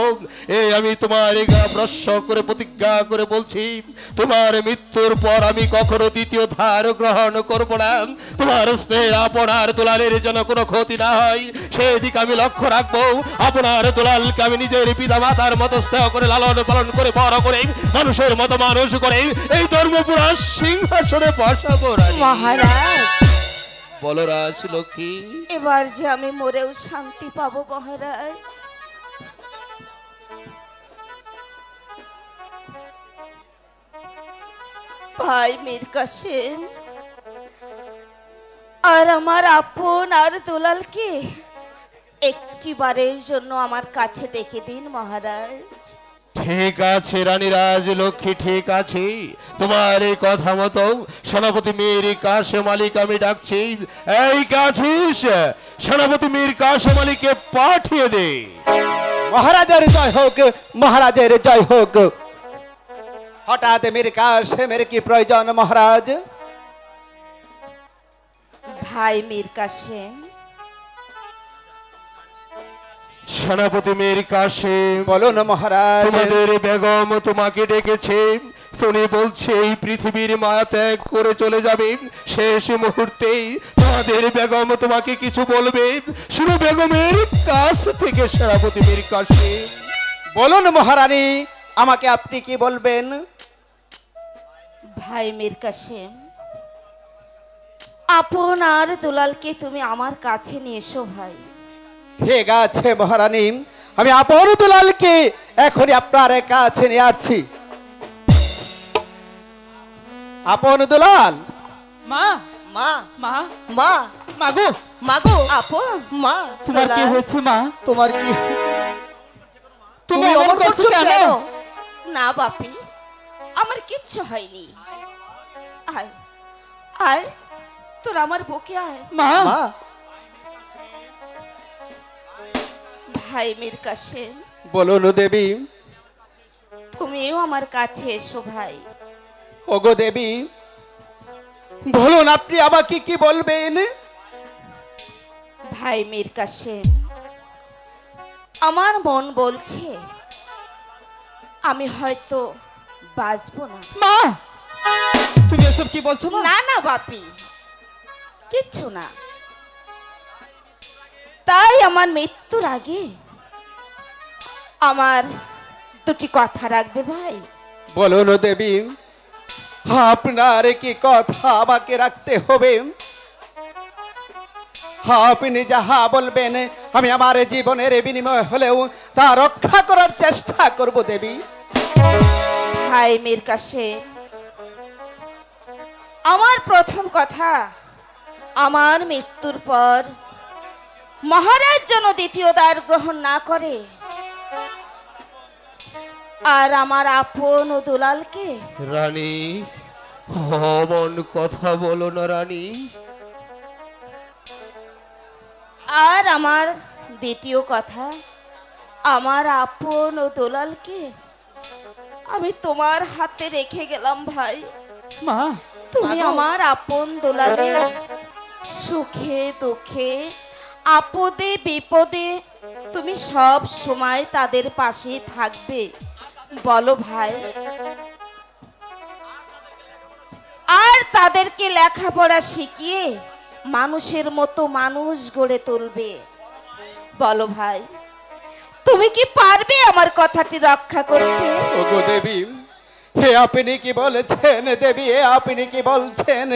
S3: এই আমি তোমার গা প্রশ্ন করে প্রতিজ্ঞা করে বলছি, তোমার মৃত্যুর পর আমি কখনো দ্বিতীয় ধার গ্রহণ করবো না। তোমার স্নেহের আপনার দুলালের যেন কোনো ক্ষতি না হয় সেদিকে আমি লক্ষ্য রাখবো। আপনার দুলালকে আমি নিজের পিতা মাতার মতো স্নেহ করে লালন পালন করে বড় করে মানুষের মতো মানুষ করে এই ধর্মপুরা সিংহাসনে বসাবো রানী।
S7: মহারাজ,
S3: বলো রাজলক্ষ্মী।
S7: এবার যে আমি মরেও শান্তি পাবো মহারাজ। ভাই মীর কাসেম আর আমার আপন আর দুলালকে একটি বারের জন্য আমার কাছে ডেকে দিন মহারাজ।
S3: ঠিক আছে রানী রাজলক্ষ্মী, ঠিক আছে, তোমার এই কথা মতো সেনাপতি মীর কাসেম আলীকে আমি ডাকছি। এই কাছিস, সেনাপতি মীর কাসেম আলীকে পাঠিয়ে দে।
S6: মহারাজের জয় হোক, মহারাজের জয় হোক। হঠাৎ মীর কাসেমের কি প্রয়োজন মহারাজ?
S7: ভাই মীর কাসেম,
S3: সেনাপতি মীর কাসেম,
S6: বলুন মহারাজ।
S3: তোমাদের বেগম তোমাকে ডেকেছে। তুমি বলছে এই পৃথিবীর মায়া ত্যাগ করে চলে যাবে শেষ মুহূর্তে। তোমাদের বেগম তোমাকে কিছু বলবে, শুনো বেগমের কাছ থেকে সেনাপতি মীর কাসেম।
S6: বলুন মহারানী, আমাকে আপনি কি বলবেন?
S7: ভাই মীর কাসেম, আপন আর দুলালকে তুমি আমার কাছে নিয়ে এসো ভাই।
S6: ঠিক আছে মহারানী, আমি আপন দুলালকে এখনই আপনার কাছে নিয়ে আসছি। আপন দুলাল,
S5: মা
S8: মা
S5: মা
S8: মা
S5: মাগো,
S8: মাগো
S7: আপন
S8: মা
S5: তোমার কি
S7: দুলাল।
S5: হয়েছে মা?
S8: তোমার কি
S5: তুমি এমন করছো কেন?
S7: না বাপি, আমার কিচ্ছু হয়নি। আয় আয়, তোর আমার বুকে আয়।
S5: মা
S8: মা
S7: ভাই মীর কাসেম,
S6: বলুন দেবী।
S7: তুমিও আমার কাছে এসো ভাই।
S6: ওগো দেবী, বলুন আপনি আমাকে কি বলবেন?
S7: ভাই মীর কাসেম, আমার মন বলছে আমি হয়তো বাঁচবো না।
S5: মা তুমি এসব কি বলছো মা?
S7: না না বাপি, কিচ্ছু না। তাই আমার মৃত্যুর আগে আমার দুটি কথা রাখবে ভাই।
S6: বলুন দেবী, আপনার কি কথা আমাকে রাখতে হবে? আপনি যাহা বলবেন আমি আমার জীবনের বিনিময় হলেও তা রক্ষা করার চেষ্টা করব দেবী।
S7: ভাই মীর কাসেম, আমার প্রথম কথা, আমার মৃত্যুর পর মহারাজ যেন দ্বিতীয় দ্বার গ্রহণ না করে আর আমার আপন ও দুলালকে।
S3: রানী, অমন কথা বলো না রানী।
S7: আর আমার দ্বিতীয় কথা, আমার আপন ও দুলালকে আমি তোমার হাতে রেখে গেলাম ভাই।
S5: মা
S7: তুমি আমার আপন দুলালের সুখে দুঃখে আপদে বিপদে তুমি সব সময় তাদের পাশে থাকবে, বলো ভাই। আর তাদেরকে লেখাপড়া শিখিয়ে মানুষের মতো মানুষ গড়ে তুলবে, বলো ভাই। তুমি কি পারবে আমার কথাটি রক্ষা করতে?
S6: ওগো দেবী, হে আপনি কি বলছেন দেবী? হে আপনি কি বলছেন?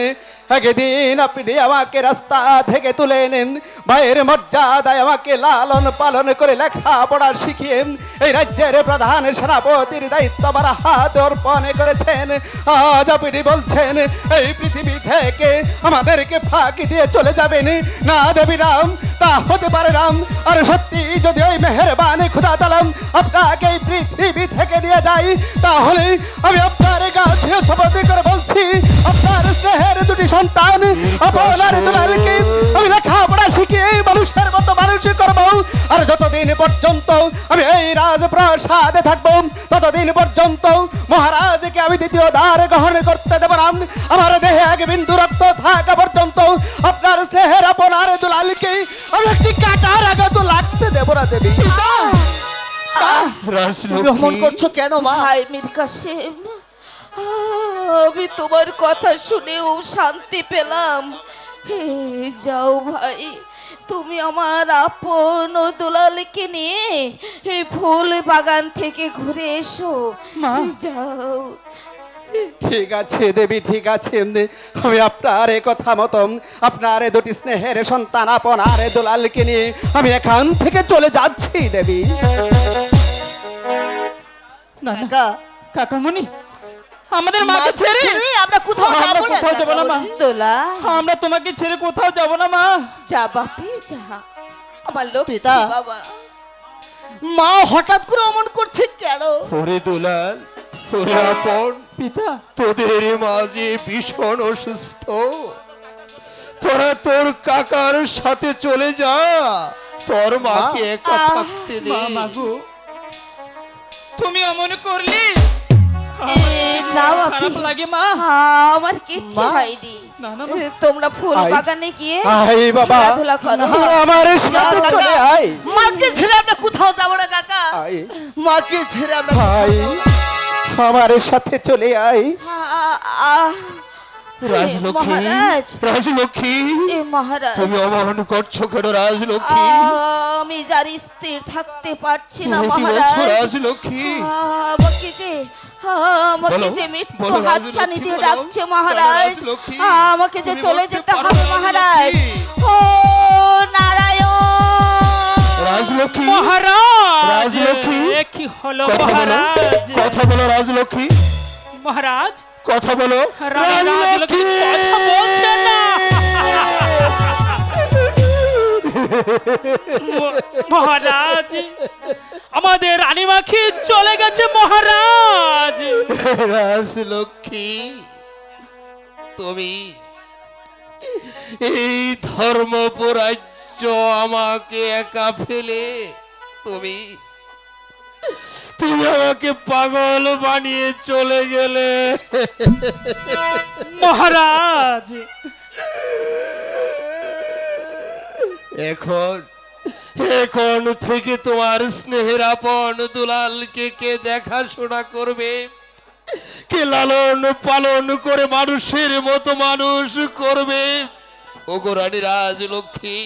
S6: একদিন আপনি আমাকে রাস্তা থেকে তুলে নেন, ভাইয়ের মর্যাদায় আমাকে লালন পালন করে লেখাপড়া শিখিয়ে এই রাজ্যের প্রধান সেনাপতির দায়িত্ব আমার হাতে অর্পণ করেছেন। আজ আপনি বলছেন এই পৃথিবী থেকে আমাদেরকে ফাঁকি দিয়ে চলে যাবেন? না দেবী রাম, তা হতে পারে রাম। আর সত্যি যদি ওই মেহেরবানি খুদা তালাম আপনাকে এই পৃথিবী থেকে নিয়ে যাই, তাহলে আমি আপনার কাছে শপথ করে বলছি, আপনার স্নেহের দুটি সন্তান আপনার দুলালকে আমি লেখাপড়া শিখিয়ে মানুষের মতো মানুষই করব। আর যতদিন পর্যন্ত আমি এই রাজপ্রাসাদে থাকবো, ততদিন পর্যন্ত মহারাজকে আমি দ্বিতীয় দ্বার গ্রহণ করতে দেব না। আমার দেহে এক বিন্দু রক্ত থাকা পর্যন্ত আপনার স্নেহের আপনার দুলালকে আমি একটি কাটার আগে তো লাগতে দেব না দেবী।
S1: অমন করছো কেন মা?
S7: ভাই মীর কাসেম, আমি তোমার কথা শুনেও শান্তি পেলাম। হে যাও ভাই, তুমি আমার আপন ও দুলালকে নিয়ে এই ফুল বাগান থেকে ঘুরে এসো।
S5: মা।
S7: যাও।
S6: ঠিক আছে দেবী, ঠিক আছে। আমি আপনার এ কথা মতন আপনার এ দুটি স্নেহের সন্তান আপনার এ দুলালকে নিয়ে আমি এখান থেকে চলে যাচ্ছি দেবী।
S5: না না কাকামণি, আমাদের মাকে ছেড়ে
S1: আমরা কোথাও
S5: আমরা কোথাও যাব না মা।
S7: দোলা,
S5: আমরা তোমাকে ছেড়ে কোথাও যাব না মা।
S7: যা বাপি যা, আমার লোক
S1: পিতা।
S7: বাবা।
S1: মা হঠাৎ করে অমন করছে কেন?
S3: ওরে দুলাল, ওরে আপন,
S5: পিতা
S3: তোদের মাঝে ভীষণ অসুস্থ, তোরা তোর কাকার সাথে চলে যা, তোর মাকে একা থাকতে দে।
S5: মা মাগো, তুমি অমন করলি
S7: না বাপি,
S5: খারাপ লাগে মা।
S7: আমার কিচ্ছু
S1: মা।
S7: হয়নি।
S5: না না মা।
S7: তোমরা ফুল
S6: আই।
S7: বাগানে গিয়ে
S6: আই বাবা,
S7: খেলাধুলা করো।
S6: আমার সাথে
S1: কাকা।
S6: চলে আয়।
S1: মাকে ছেড়ে আমরা কোথাও যাব না কাকা।
S6: আয়
S1: মাকে ছেড়ে আমরা
S6: ভাই, আমার সাথে চলে আয়।
S3: রাজলক্ষ্মী,
S7: মহারাজ,
S3: রাজলক্ষ্মী,
S7: এ মহারাজ,
S3: তুমি অবমান করছো কেন রাজলক্ষ্মী?
S7: আমি যার স্থির থাকতে পারছি না
S3: তুমি কি বলছো
S7: মহারাজ।
S3: রাজলক্ষ্মী?
S7: আমাকে যে আমাকে
S3: বলো,
S7: যে মৃত্যু
S3: বলো
S7: হাতছানি
S3: রাজলক্ষ্মী,
S7: দিয়ে
S3: বলো।
S7: ডাকছে
S3: কেন
S7: মহারাজ।
S3: রাজলক্ষ্মী?
S7: আমাকে যে
S3: তুমি
S7: চলে
S3: বলতে
S7: যেতে
S3: পারো
S7: হবে
S3: না
S7: মহারাজ।
S3: রাজলক্ষ্মী?
S7: ও নারায়ণ,
S3: রাজলক্ষ্মী,
S5: মহারাজ,
S3: রাজলক্ষ্মী,
S5: এ কি হলো
S3: কথা বলো,
S5: মহারাজ?
S3: কথা বলো রাজলক্ষ্মী,
S5: মহারাজ,
S3: কথা বলো
S5: রাজলক্ষ্মী কথা বলছে না। মহারাজ, আমাদের রানীমাখি চলে গেছে মহারাজ।
S3: রাজলক্ষ্মী, তুমি এই ধর্মপরাজ্য আমাকে একা ফেলে তুমি তুমি আমাকে পাগল বানিয়ে চলে গেলে।
S5: মহারাজ,
S3: এখন এখন থেকে তোমার স্নেহের আপন দুলালকে কে দেখাশোনা করবে, কে লালন পালন করে মানুষের মতো মানুষ করবে? ওগো রানী রাজলক্ষ্মী,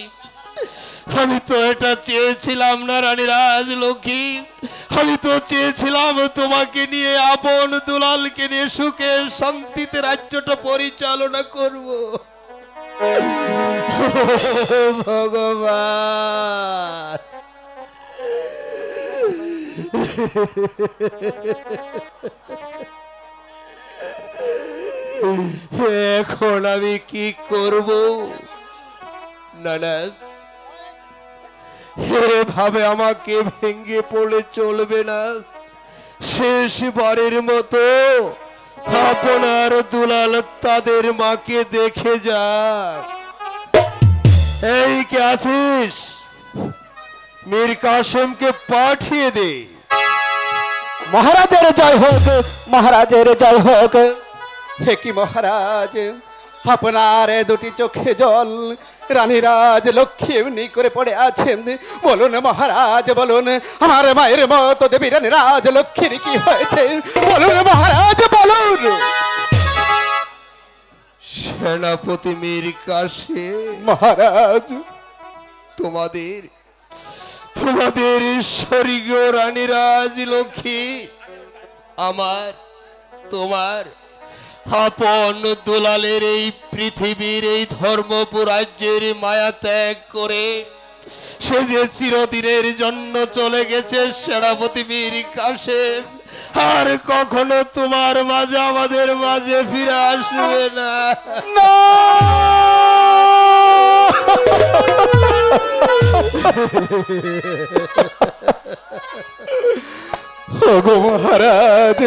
S3: আমি তো এটা চেয়েছিলাম না রানী রাজলক্ষ্মী। আমি তো চেয়েছিলাম তোমাকে নিয়ে, আপন দুলালকে নিয়ে সুখে শান্তিতে রাজ্যটা পরিচালনা করব। ভগবান, এখন আমি কি করব? না না, এভাবে আমাকে ভেঙে পড়লে চলবে না। শেষবারের মতো আপনার দুলাল তাদের মাকে দেখে যা। এই কে আছিস? মীর কাসেমকে পাঠিয়ে দে।
S6: মহারাজের জয় হোক, মহারাজের জয় হোক। হে কি মহারাজ, আপনার দুটি চোখে জল, রানীরাজ লক্ষ্মী এমনি করে পড়ে আছেন। বলুন মহারাজ, বলুন আমার মায়ের মতো দেবী রানীরাজ লক্ষ্মীর কি হয়েছে? বলুন মহারাজ, বলুন।
S3: সেনাপতি মীর কাসেম,
S6: মহারাজ,
S3: তোমাদের তোমাদের স্বর্গীয় রানীরাজ লক্ষ্মী আমার তোমার আপন দুলালের এই পৃথিবীর এই ধর্মপুর রাজ্যের মায়া ত্যাগ করে সে যে চিরদিনের জন্য চলে গেছে সেনাপতি মীর কাসেম, আর কখনো তোমার মাঝে আমাদের মাঝে ফিরে আসবে না।
S6: ওগো মহারাজ,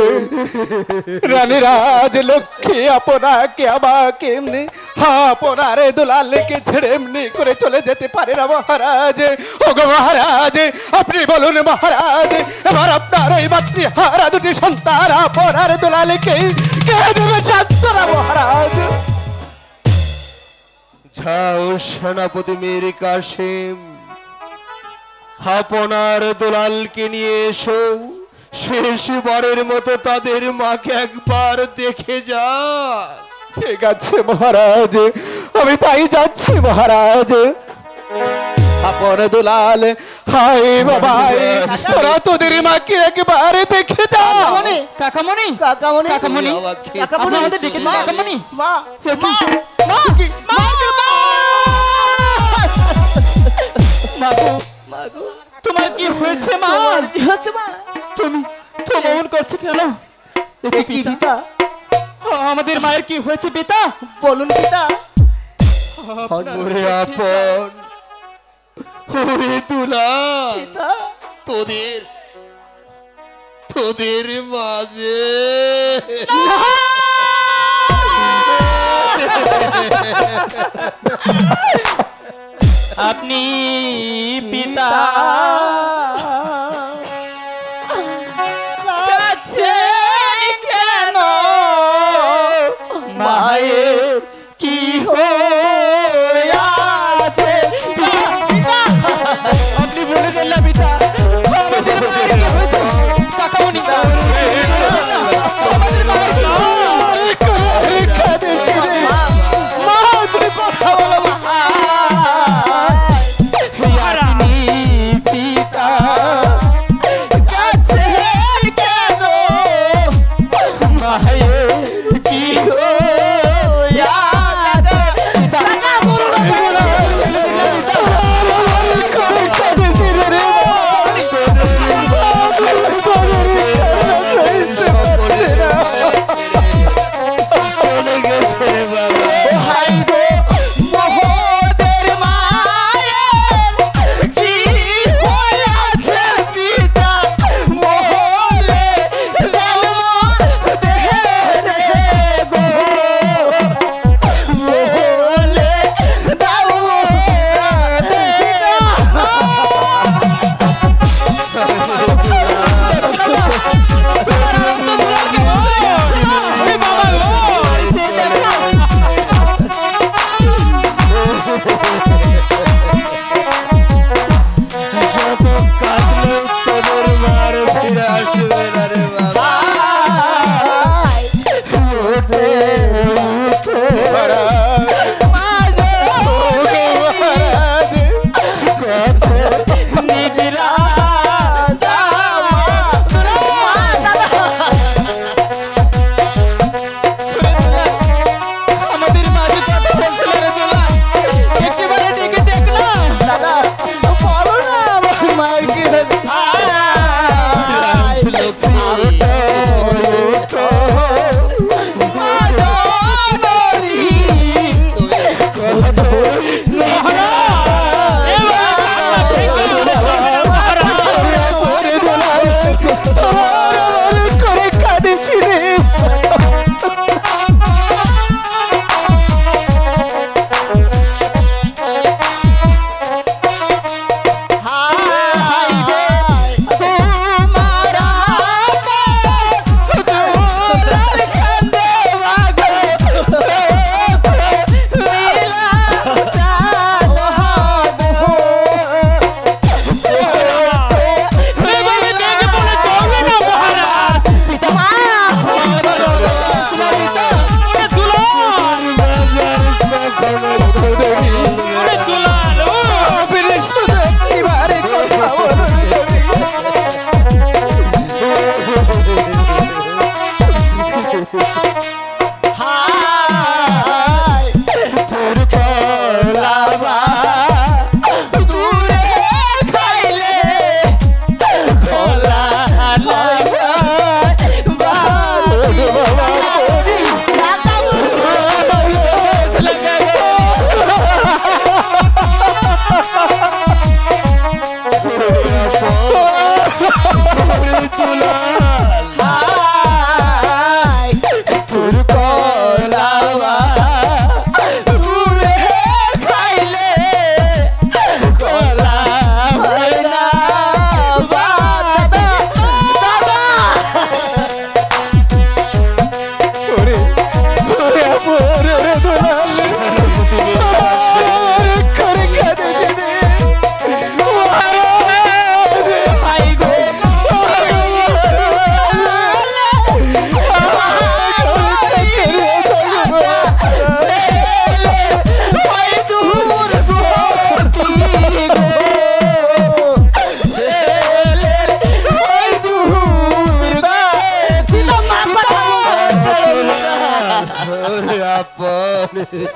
S6: রানীরাজ লক্ষ্মী আপনাকে আমাকে আপনার দুলালকে ছেড়ে এমনি করে চলে যেতে পারে না মহারাজ। ওগো মহারাজ, আপনি বলুন মহারাজ, এবার আপনার ওই মাতৃহারা দুটি সন্তান আপনার দুলালকে কে দেবে জানতো না মহারাজ?
S3: যাও সেনাপতি মীর কাসেম, আপনার দুলালকে নিয়ে এসো, শেষবারের মতো তাদের মাকে একবার দেখে যা।
S6: ঠিক আছে মহারাজ, আমি তাই যাচ্ছি মহারাজ। আপন দুলাল, হাই বাবাই, তোরা তোদের মাকে একবার দেখে যা।
S5: কাকামণি,
S8: কাকামণি,
S5: কাকামণি,
S3: আমাকে
S8: কাকামণি,
S5: আমাদের ডেকেছে কাকামণি।
S8: মা, মা,
S5: মা,
S8: মাগো,
S5: তোমার কি হয়েছে মা?
S8: কি হচ্ছে মা?
S5: তুমি তো মন করছো কেন?
S8: এ কি পিতা?
S5: আমাদের মায়ের কি হয়েছে পিতা?
S8: বলুন পিতা।
S3: ওরে আপন, ওরে দুলাল,
S8: পিতা,
S3: তোদের তোদের মাঝে
S5: আপনি পিতা কাছেন কেন? মায়ের কি হয়েছে? আপনি বলে দেন না পিতা, আমাদের মায়ের কি হয়েছে? কাকামণি, আমাদের মায়ের কি একেবারে ডেকে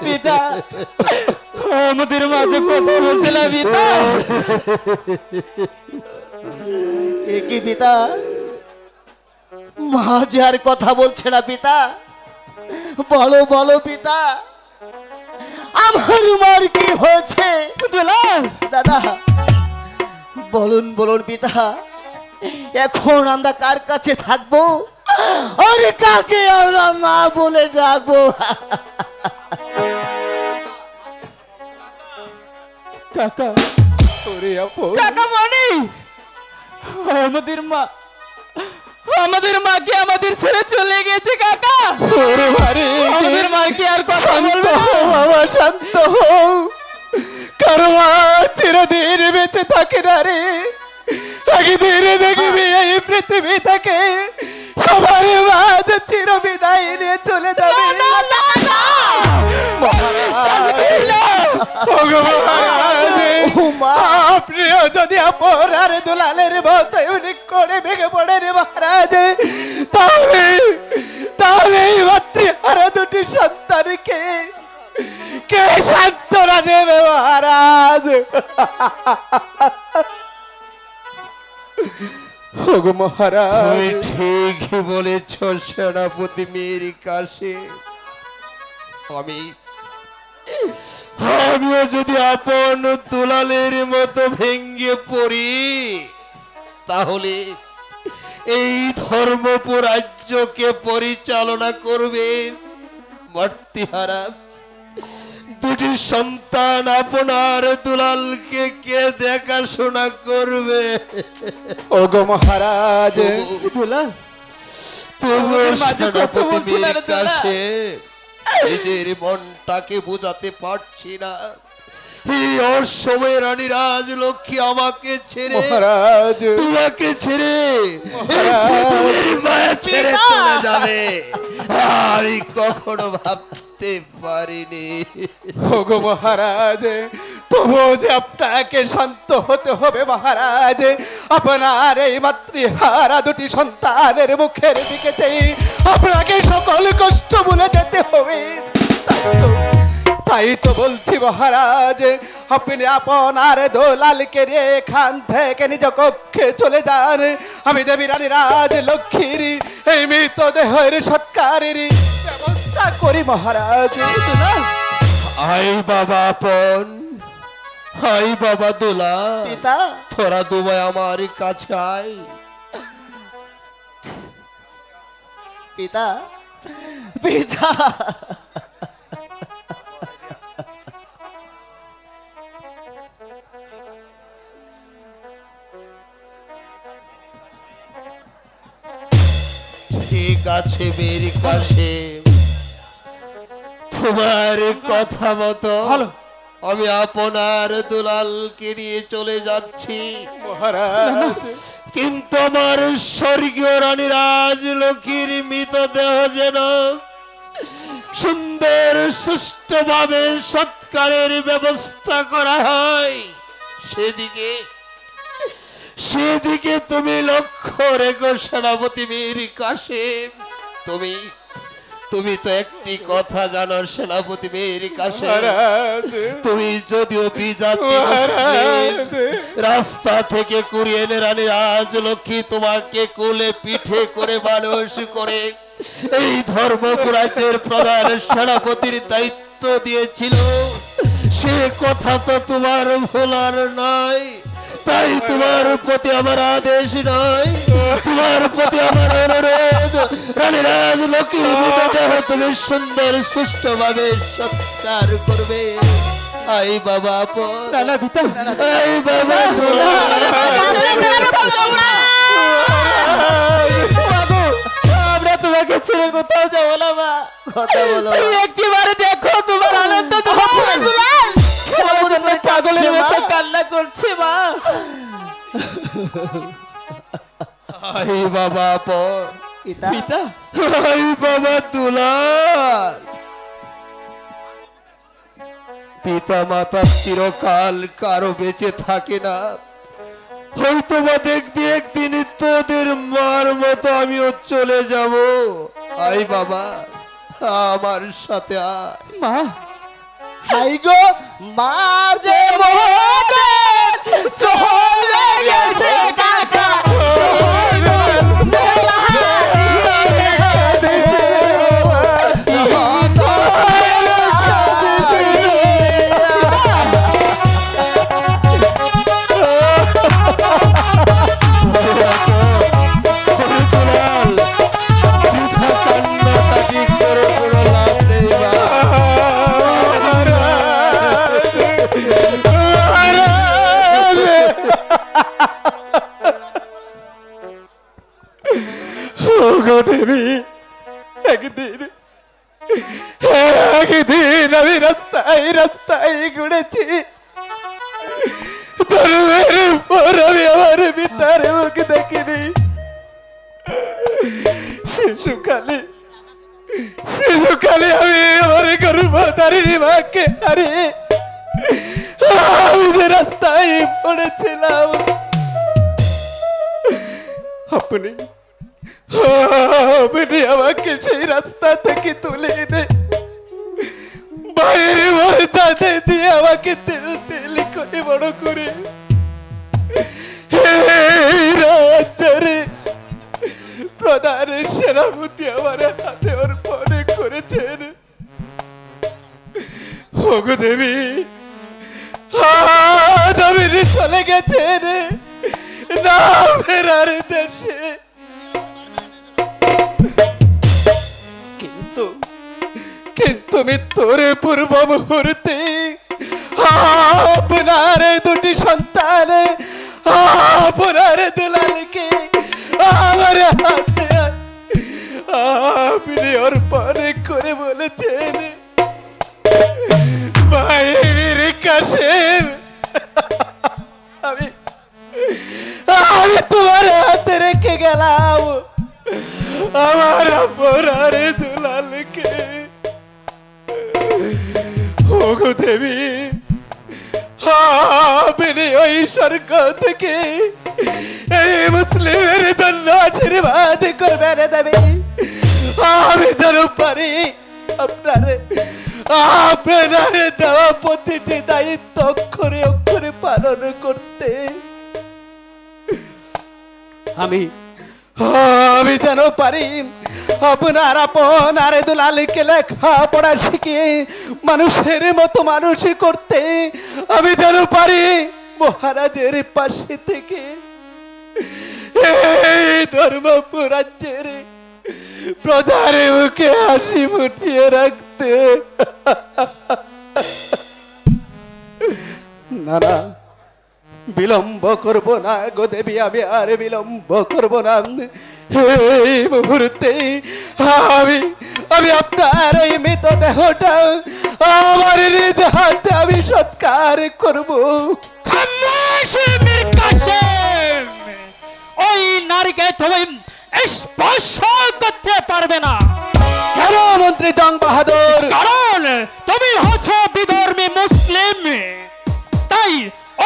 S5: পিতা আমাদের মাঝে কথা বলছিল পিতা।
S8: এ কি পিতা, মা যে আর কথা বলছে না পিতা, বলো বলো পিতা, আমার মার কি হয়েছে?
S5: দুলাল
S8: দাদা বলুন বলুন পিতা, এখন আমরা কার কাছে থাকবো আর কাকে আমরা মা বলে ডাকবো?
S5: কাকা
S6: ওরে আপন,
S5: কাকা মনি আমাদের মাকে আমাদের ছেড়ে চলে গেছে কাকা।
S6: ওরে ভারে,
S5: আমাদের মা কি আর কথা বলবে?
S6: বাবা শান্ত হও, কারো মা চিরদিন বেঁচে থাকে না রে। একদিন দেখবি এই পৃথিবী থেকে সবার মাঝ চির বিদায় নিয়ে চলে যাবে। আপনিও যদি আপনার দুলালের মতো ইউনিক করে ভেঙে পড়েন মহারাজ, তাহলে তাহলে এই মাতৃহারা দুটি সন্তানকে কে সান্ত্বনা দেবে মহারাজ? ওগো মহারাজ,
S3: তুমি ঠিকই বলেছ সেনাপতি মীর কাসেম। আমিও যদি আপন দুলালের মতো ভেঙ্গে পড়ি, তাহলে এই ধর্মপুর রাজ্যকে পরিচালনা করবে মাতৃহারা দুটি সন্তান। আপনার দুলালকে কে দেখাশোনা করবে?
S6: ওগো মহারাজ,
S5: দুলাল
S3: তবুও
S5: আমাদের মাঝে কথা
S3: সেনাপতি
S5: বলছে না
S3: মীর
S5: রে দুলাল।
S3: কাসেম, নিজের মনটাকে বোঝাতে পারছি না। এই অসময়ে রানী রাজলক্ষ্মী আমাকে ছেড়ে,
S6: মহারাজ,
S3: তোমাকে ছেড়ে, এই পৃথিবীর মায়া ছেড়ে চলে যাবে, আমি কখনো ভাবতে পারিনি।
S6: ওগো মহারাজ, তবুও যে আপনাকে শান্ত হতে হবে মহারাজ। আপনার এই মাতৃহারা দুটি সন্তানের মুখের দিকে চেয়ে আপনাকে সকল কষ্ট ভুলে যেতে হবে। তাই তো বলছি মহারাজ, আপনি আপনার দোলালকে নিয়ে এখান থেকে নিজ কক্ষে চলে যান। আমি দেবী রানী রাজ লক্ষ্মীর এই মৃতদেহের সৎকারের ব্যবস্থা করি মহারাজ।
S3: আই বাবা আপন, আই বাবা দোলা,
S8: পিতা
S3: তোরা দুবাই আমার কাছে আয়।
S8: পিতা পিতা
S3: ঠিক আছে মীর কাসেম, তোমার কথা মতো
S5: ভালো।
S3: আমি আপনার দুলালকে নিয়ে চলে যাচ্ছি।
S6: মহারাজ,
S3: কিন্তু আমার স্বর্গীয় রানী রাজলক্ষ্মীর মৃতদেহ যেন সুন্দর সুষ্ঠুভাবে সৎকারের ব্যবস্থা করা হয়, সেদিকে তুমি লক্ষ্য রেখো সেনাপতি মীর কাসেম। তুমি তো একটি কথা জানো সেনাপতি মীর কাসেম,
S6: মহারাজ,
S3: তুমি যদিও বিজাতি মুসলিম, রাস্তা থেকে কুড়িয়ে এনে রানী রাজলক্ষ্মী তোমাকে কোলে পিঠে করে মানুষ করে এই ধর্মপুর রাজ্যের প্রধান সেনাপতির দায়িত্ব দিয়েছিল, সে কথা তো তোমার ভোলার নয়। তাই তোমার প্রতি আমার আদেশ নয়, তোমার প্রতি আমার অনুরোধ, রানী রাজলক্ষ্মীর মৃতদেহ তুমি সুন্দর সুষ্ঠুভাবে সৎকার করবে। আই বাবা আপন,
S5: না পিতা,
S3: আই বাবা দোলা।
S5: আমরা তোমাকে ছেড়ে কোথাও যাবো না মা।
S8: কথা বলো
S5: তুমি একটিবারে দেখো তোমার আনন্দ পাগলের মতো কান্না করছে মা।
S3: আই বাবা আপন,
S8: পিতা
S5: পিতা
S3: আই বাবা দুলাল। পিতা মাতা চিরকাল কারো বেঁচে থাকে না, হয়তো বা দেখবি একদিন তোদের মার মতো আমিও চলে যাব। আই বাবা, আমার সাথে আয়।
S5: মা
S8: হাই গো মাঝে মনে চলে গেছে কাকা
S6: দেবী একদিন একদিন আমি রাস্তায় রাস্তায় ঘুরেছি জন্মের পর আমি আমার পিতার মুখ দেখিনি শিশুকালে আমি আমার গর্ভধারিণী মাকে হারিয়ে আমি যে রাস্তায় পড়েছিলাম আপনি আমাকে সেই রাস্তা থেকে তুলে এনে বাইরে মর্যাদা দিয়ে আমাকে তেল তেল করে বড় করে এই রাজ্যে প্রধান সেনাপতি আমার হাতে অর্পণে করেছেন। ওগো দেবী আমি চলে গেছেন না ফেরার দেশে, কিন্তু মৃত্যুর পূর্ব মুহূর্তে আপনার দুটি সন্তান আপনার দুলালকে আমার হাতে আপনি অর্পণ করে বলেছেন মায়ের কাশেম আমি তোমার হাতে রেখে গেলাম আমার আপনার দুলালকে। ওগো দেবী আপনি ওই স্বর্গ থেকে এই মুসলিমের জন্য আশীর্বাদ করবেন দেবী, আমি যেন পারি আপনার দেওয়া প্রতিটি দায়িত্ব অক্ষরে অক্ষরে পালন করতে। আমি যেন পারি আপনার দুলালকে লেখাপড়া শিখিয়ে মানুষের মতো মানুষ করতে। আমি যেন পারি মহারাজের পাশে থেকে এই ধর্মপুর রাজ্যের প্রজার মুখে হাসি ফুটিয়ে রাখতে। না না বিলম্ব করব না গো দেবী, আমি আর বিলম্ব করব না। এই মুহূর্তে আমি আপনার এই মৃতদেহটা আমার নিজ হাতে আমি সৎকার করব।
S5: ওই নারীকে তুমি স্পর্শ করতে পারবে না।
S6: কেন মন্ত্রী জং বাহাদুর?
S5: কারণ তুমি হচ্ছ বিধর্মী মুসলিম, তাই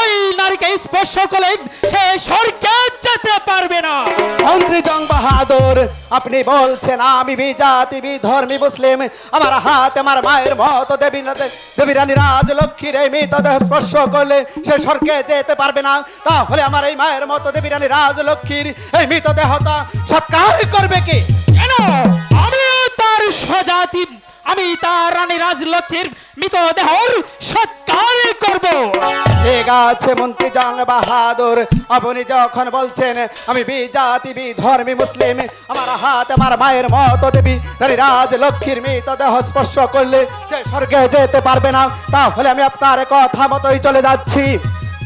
S5: ওই নারীকে স্পর্শ করলে সে স্বর্গে যেতে পারবে না।
S6: মন্ত্রী জং বাহাদুর আপনি বলছেন আমি বিজাতি বিধর্মী মুসলিম, আমার হাত আমার মায়ের মতো দেবী রানী রাজলক্ষ্মীর এই মৃতদেহ স্পর্শ করলে সে স্বর্গে যেতে পারবে না, তাহলে আমার এই মায়ের মতো দেবী রানী রাজলক্ষ্মীর এই মৃতদেহটা সৎকার করবে কি?
S5: কেন আমি তার স্বজাতি, আমি তার রানী রাজলক্ষ্মীর মৃতদেহর সৎকার করব।
S6: ঠিক আছে মন্ত্রী জং বাহাদুর, আপনি যখন বলছেন আমি বিজাতি বিধর্মী মুসলিম, আমার হাত আমার মায়ের মতো দেবী রানী রাজলক্ষ্মীর মৃতদেহ স্পর্শ করলে সে স্বর্গে যেতে পারবে না, তাহলে আমি আপনার কথা মতোই চলে যাচ্ছি।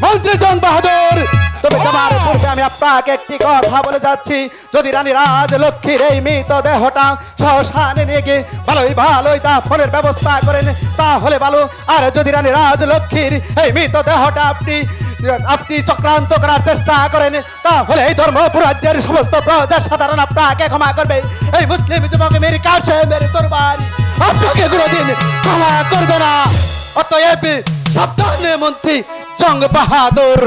S6: মন্ত্রী জং বাহাদুর তবে যাবার পূর্বে আমি আপনাকে একটি কথা বলে যাচ্ছি, যদি রানী রাজলক্ষ্মীর এই মৃতদেহটা শ্মশানে নিয়ে গিয়ে ভালোই তা ফোনের ব্যবস্থা করেন তাহলে ভালো, আর যদি রানী রাজলক্ষ্মীর এই মৃতদেহটা আপনি চক্রান্ত করার চেষ্টা করেন তাহলে এই ধর্মপুর রাজ্যের সমস্ত প্রজা সাধারণ আপনাকে ক্ষমা করবে। এই মুসলিম যুবক মেরে কাছে মেরে দরবার আপনাকে কোনোদিন ক্ষমা করবে না। অতএব সাবধানে মন্ত্রী জং বাহাদুর।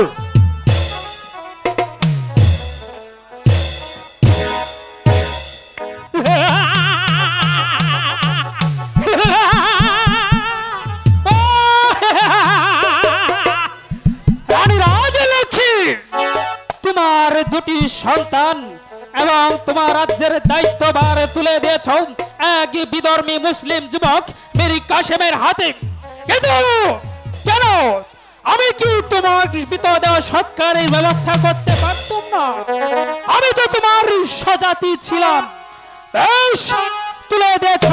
S5: তোমার দুটি সন্তান এবং তোমার রাজ্যের দায়িত্বভার তুলে দিয়েছ এক বিধর্মী মুসলিম যুবক মীর কাসেমের হাতে। কিন্তু কেন আমি কি তোমার বিতদ সৎকারের ব্যবস্থা করতে পারতাম না? আমি তো তোমার স্বজাতি ছিলাম। বেশ, তুলে দিয়েছ,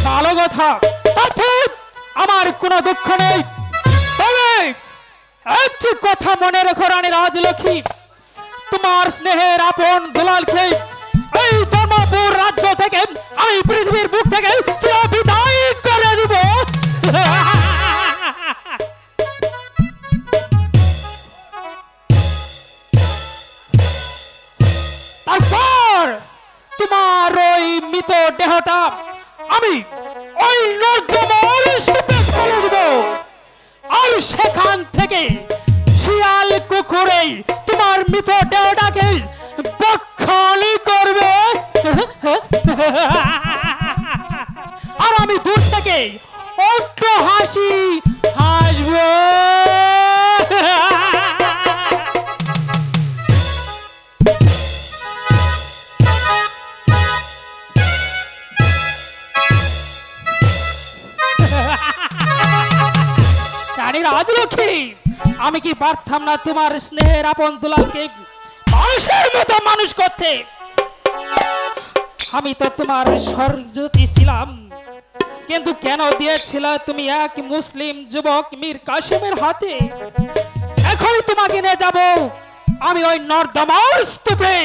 S5: ভালো কথা, তাতে আমার কোনো দুঃখ নেই। তবে একটি কথা মনে রেখো রানী রাজলক্ষ্মী, তোমার স্নেহের আপন দুলালকে এই ধর্মপুর রাজ্য থেকে আমি পৃথিবীর বুক থেকে চিরবিদায় করে দিব। তারপর তোমার ওই মৃত দেহটা আমি ওই নর্দমার স্তূপে ফেলে দেব, আর সেখান থেকে শিয়াল কুকুরে তোমার মৃত দেহটাকে বক্ষালি করবে, আর আমি দূর থেকে অট্ট হাসি হাসব। রানী রাজলক্ষ্মী, আমি কি পারতাম না তোমার স্নেহের আপন দুলালকে মানুষের মতো মানুষ করতে? আমি তো তোমার স্বর্গজ্যোতি ছিলাম, কিন্তু কেন দিয়েছিল তুমি এক মুসলিম যুবক মীর কাসেমের হাতে? এখনই তোমাকে নিয়ে যাব আমি ওই নর্দমার স্তূপে।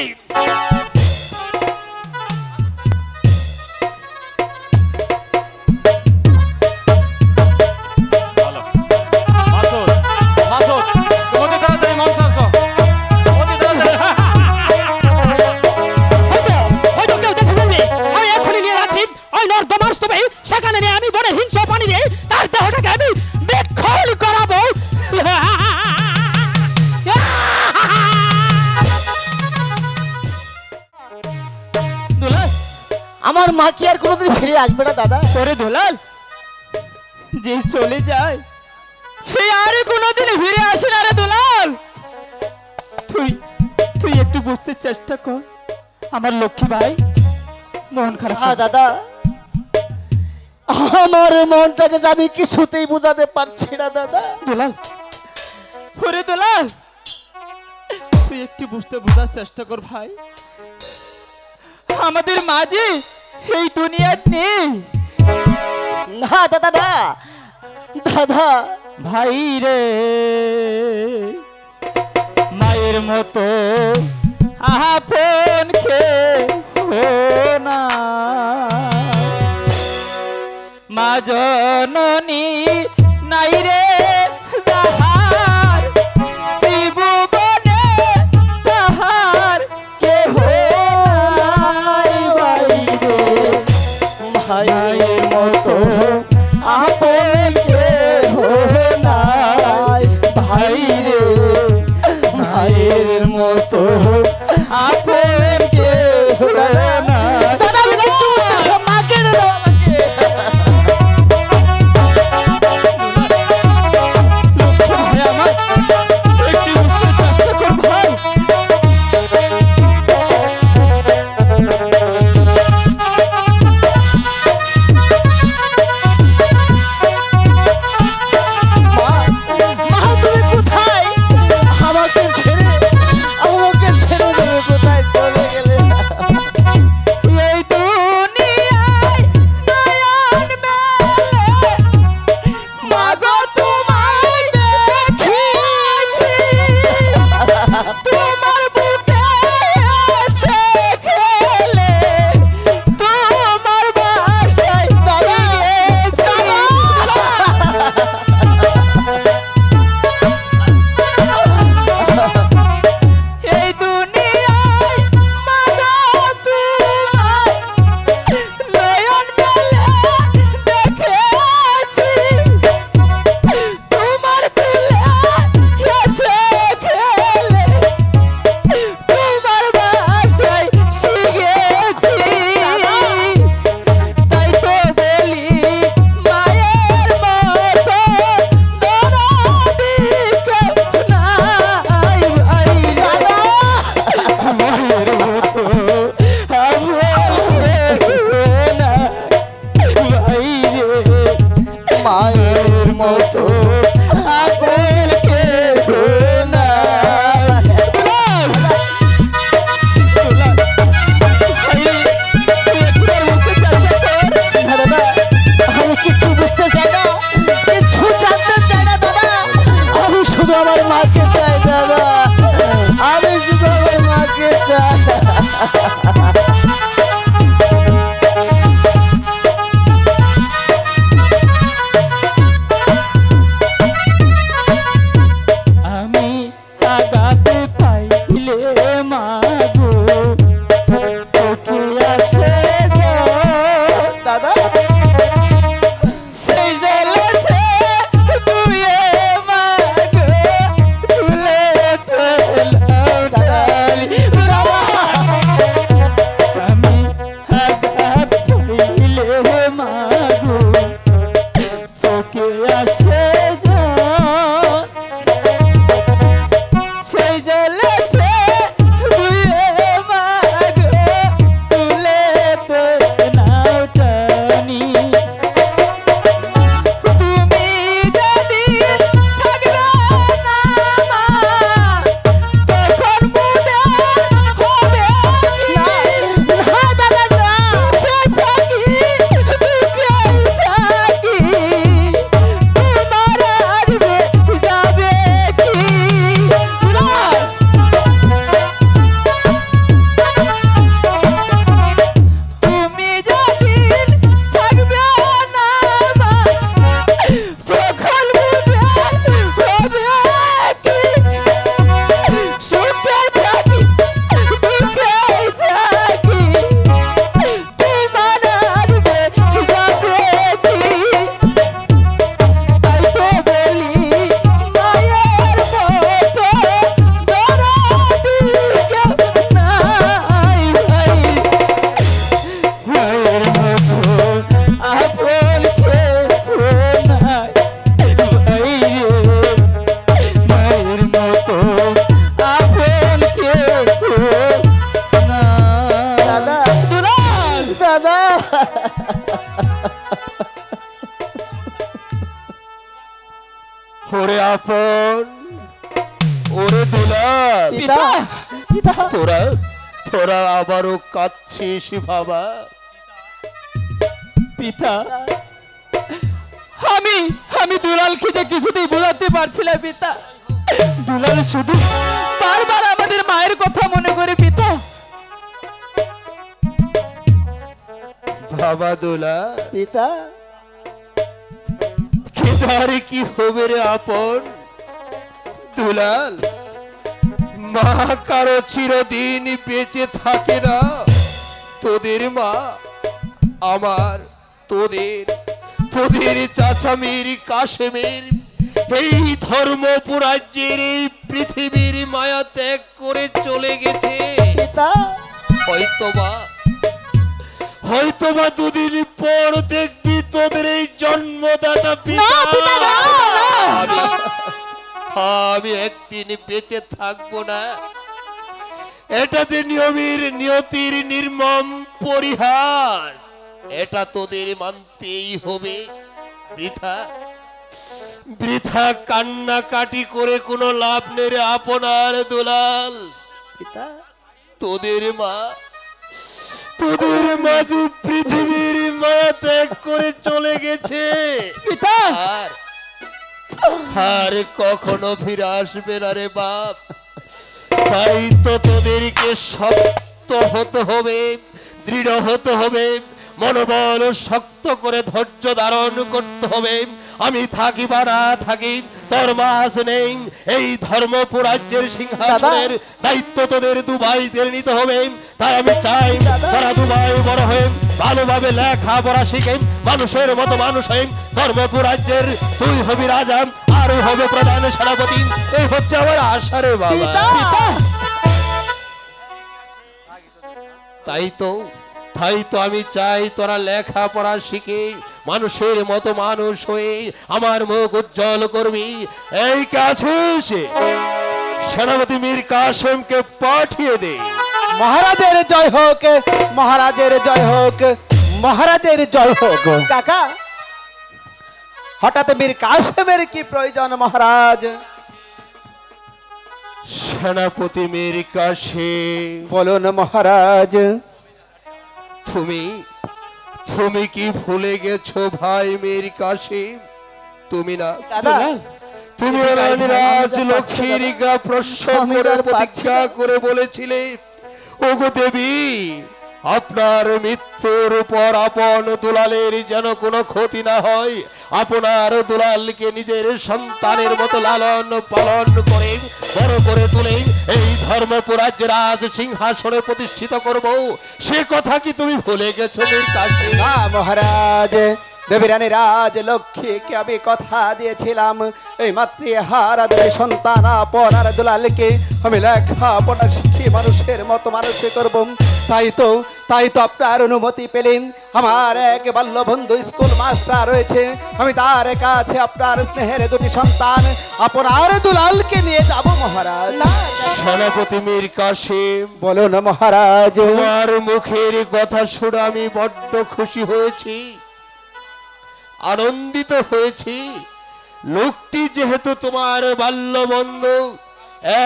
S5: সেখানে নিয়ে আমি বড় হিংসা পানি দিয়ে তার দেহটাকে আমি বিক্ষণ করাবো।
S8: আমার মা কি আর কোনোদিন ফিরে আসবে না দাদা?
S5: তোরে দুলাল যে চলে যায় সে আর কোনোদিন ফিরে আসে না রে দুলাল। তুই তুই একটু বুঝতে চেষ্টা কর আমার লক্ষ্মী ভাই। মন খারাপ
S8: হ্যাঁ দাদা, আমার মনটাকে যে আমি কিছুতেই বোঝাতে পারছি না দাদা।
S5: দুলাল, ওরে দুলাল, তুই একটু বুঝতে বোঝার চেষ্টা কর ভাই। আমাদের মাঝে এই দুনিয়ার নেই।
S8: না দাদা, না দাদা,
S5: ভাই রে, মায়ের মতো আপন কেউ না, মা জননী নাই রে যাহার, ত্রিভুবনে তাহার কেহ নাই।
S8: ভাইয়ের মতো আপন কেহ নাই, ভাই রে, ভাইয়ের মতো আপন কেহ নাই। দাদা, মাকে দাও, আমাকে। শুধু আমার মাকে চাই দাদা, আমি শুধু আমার মাকে চাই।
S5: আমি আগাতে পাইলে মাগো চোখে আসে গো।
S8: দাদা
S5: সেই জলেতে ধুয়ে মাগো তুলে তোলাও ডালি। আমি আঘাত পাইলে মাগো চোখে আসে জল, সেই জলেতে ধুয়ে মাগো তুলে নাও টানি। তুমি যদি থাকবে না মা, তখন মুদে হবে কি? সুখে থাকি দুঃখে থাকি, তোমার আসবে যাবে কি? তুমি যদি থাকবে না মা, তখন মুদে হবে কি? সুখে থাকি দুঃখে থাকি, তোমার আসবে যাবে কি? তাই তো বলি মায়ের মতো দরদি কেউ নাই ভাই, মায়ের মতো আপন কেউ নাই ভাই রে, মায়ের মতো আপন কেউ নাই।
S8: দাদা
S5: দুলাল,
S8: দাদা
S3: ওরে আপন, ওরে দুলাল,
S8: পিতা পিতা
S3: তোরা তোরা আবারও কাঁদছিস বাবা?
S5: পিতা, আমি আমি দুলালকে যে কিছুতেই বোঝাতে পারছি না পিতা। দুলাল শুধু বারবার আমাদের মায়ের কথা মনে করে পিতা।
S3: বাবা দুলাল,
S8: পিতা
S3: কেদারে কি হবে রে আপন? দুলাল, মা কারো চিরদিন বেঁচে থাকে না। তোদের মা আমার, তোদের তোদের চাচামির কাশেমের এই ধর্মপুরাজ্যের এই পৃথিবীর মায়া ত্যাগ করে চলে গেছে।
S8: পিতা
S3: হয়তোবা দুদিন পর দেখবি তোদের এই জন্মদাতা পিতা আমি একদিন বেঁচে থাকবো না। এটা যে নিয়তির নির্মম পরিহার, এটা তোদের মানতেই হবে। বৃথা বৃথা কান্নাকাটি করে কোনো লাভ নেই রে আপনার দুলাল।
S8: পিতা
S3: তোদের মাঝে পৃথিবীর মায়া ত্যাগ করে চলে গেছে
S5: পিতা,
S3: আর কখনো ফিরে আসবে না রে বাপ। তাই তো তোদেরকে শক্ত হতে হবে, দৃঢ় হতে হবে, মনোবল শক্ত করে ধৈর্য ধারণ করতে হবে। আমি থাকি বা না থাকি, তোর মাস নেই। এই ধর্মপুরাজ্যের সিংহাসনের দায়িত্ব তোদের দুভাইদের নিতে হবে। তাই আমি চাই তারা দুভাই বড় হয়ে ভালোভাবে লেখা পড়া শিখে মানুষের মতো মানুষ হয়ে ধর্মপুরাজ্যের তুই হবি রাজা আর হবে প্রধান সেনাপতি। এই হচ্ছে আমার আশা রে বাবা। তাই তো আমি চাই তোরা লেখা পড়া শিখে মানুষের মতো মানুষ হয়ে আমার মুখ উজ্জ্বল করবি। এই কাছে সেনাপতি মীর কাসেমকে পাঠিয়ে দে।
S6: মহারাজের জয় হোক, মহারাজের জয় হোক, মহারাজের জয় হোক।
S8: কাকা
S6: হঠাৎ মীর কাসেমের কি প্রয়োজন মহারাজ?
S3: সেনাপতি মীর কাসেম,
S6: বলুন মহারাজ।
S3: তুমি কি ভুলে গেছো ভাই মীর কাসেম? তুমি না
S8: দাদা
S3: তুমি রানীরাজ লক্ষ্মীর গা প্রশ্ন
S8: আমি
S3: করে
S8: আর পাচ্ছি
S3: প্রতিজ্ঞা
S8: না।
S3: করে বলেছিলে, ওগো দেবী, আপনার মৃত্যুর পর আপন দুলালের যেন কোনো ক্ষতি না হয়, আপনার দুলালকে নিজের সন্তানের মতো লালন পালন করে বড় করে তুলে এই ধর্মপুর রাজ্যের রাজ সিংহাসনে প্রতিষ্ঠিত করব, সে কথা কি তুমি ভুলে গেছো মীর কাসেম?
S6: না মহারাজ, দেবী রানী রাজ লক্ষ্মীকে আমি কথা দিয়েছিলাম এই মাতৃহারা দুই সন্তান পড়ার দুলালকে আমি লেখাপড়া শিখিয়ে মানুষের মতো মানুষ করব। তাই তো আপনার অনুমতি পেলেন। আমার এক বাল্য বন্ধু স্কুল মাস্টার রয়েছে, আমি তার কাছে আপনার স্নেহের দুটি সন্তান আপনার দুলালকে নিয়ে যাব মহারাজ।
S3: সেনাপতি মীর কাসেম,
S6: বলো না মহারাজ।
S3: তোমার মুখের কথা শুনে আমি বড্ড খুশি হয়েছি, আনন্দিত হয়েছি। লোকটি যেহেতু তোমার বাল্য বন্ধু,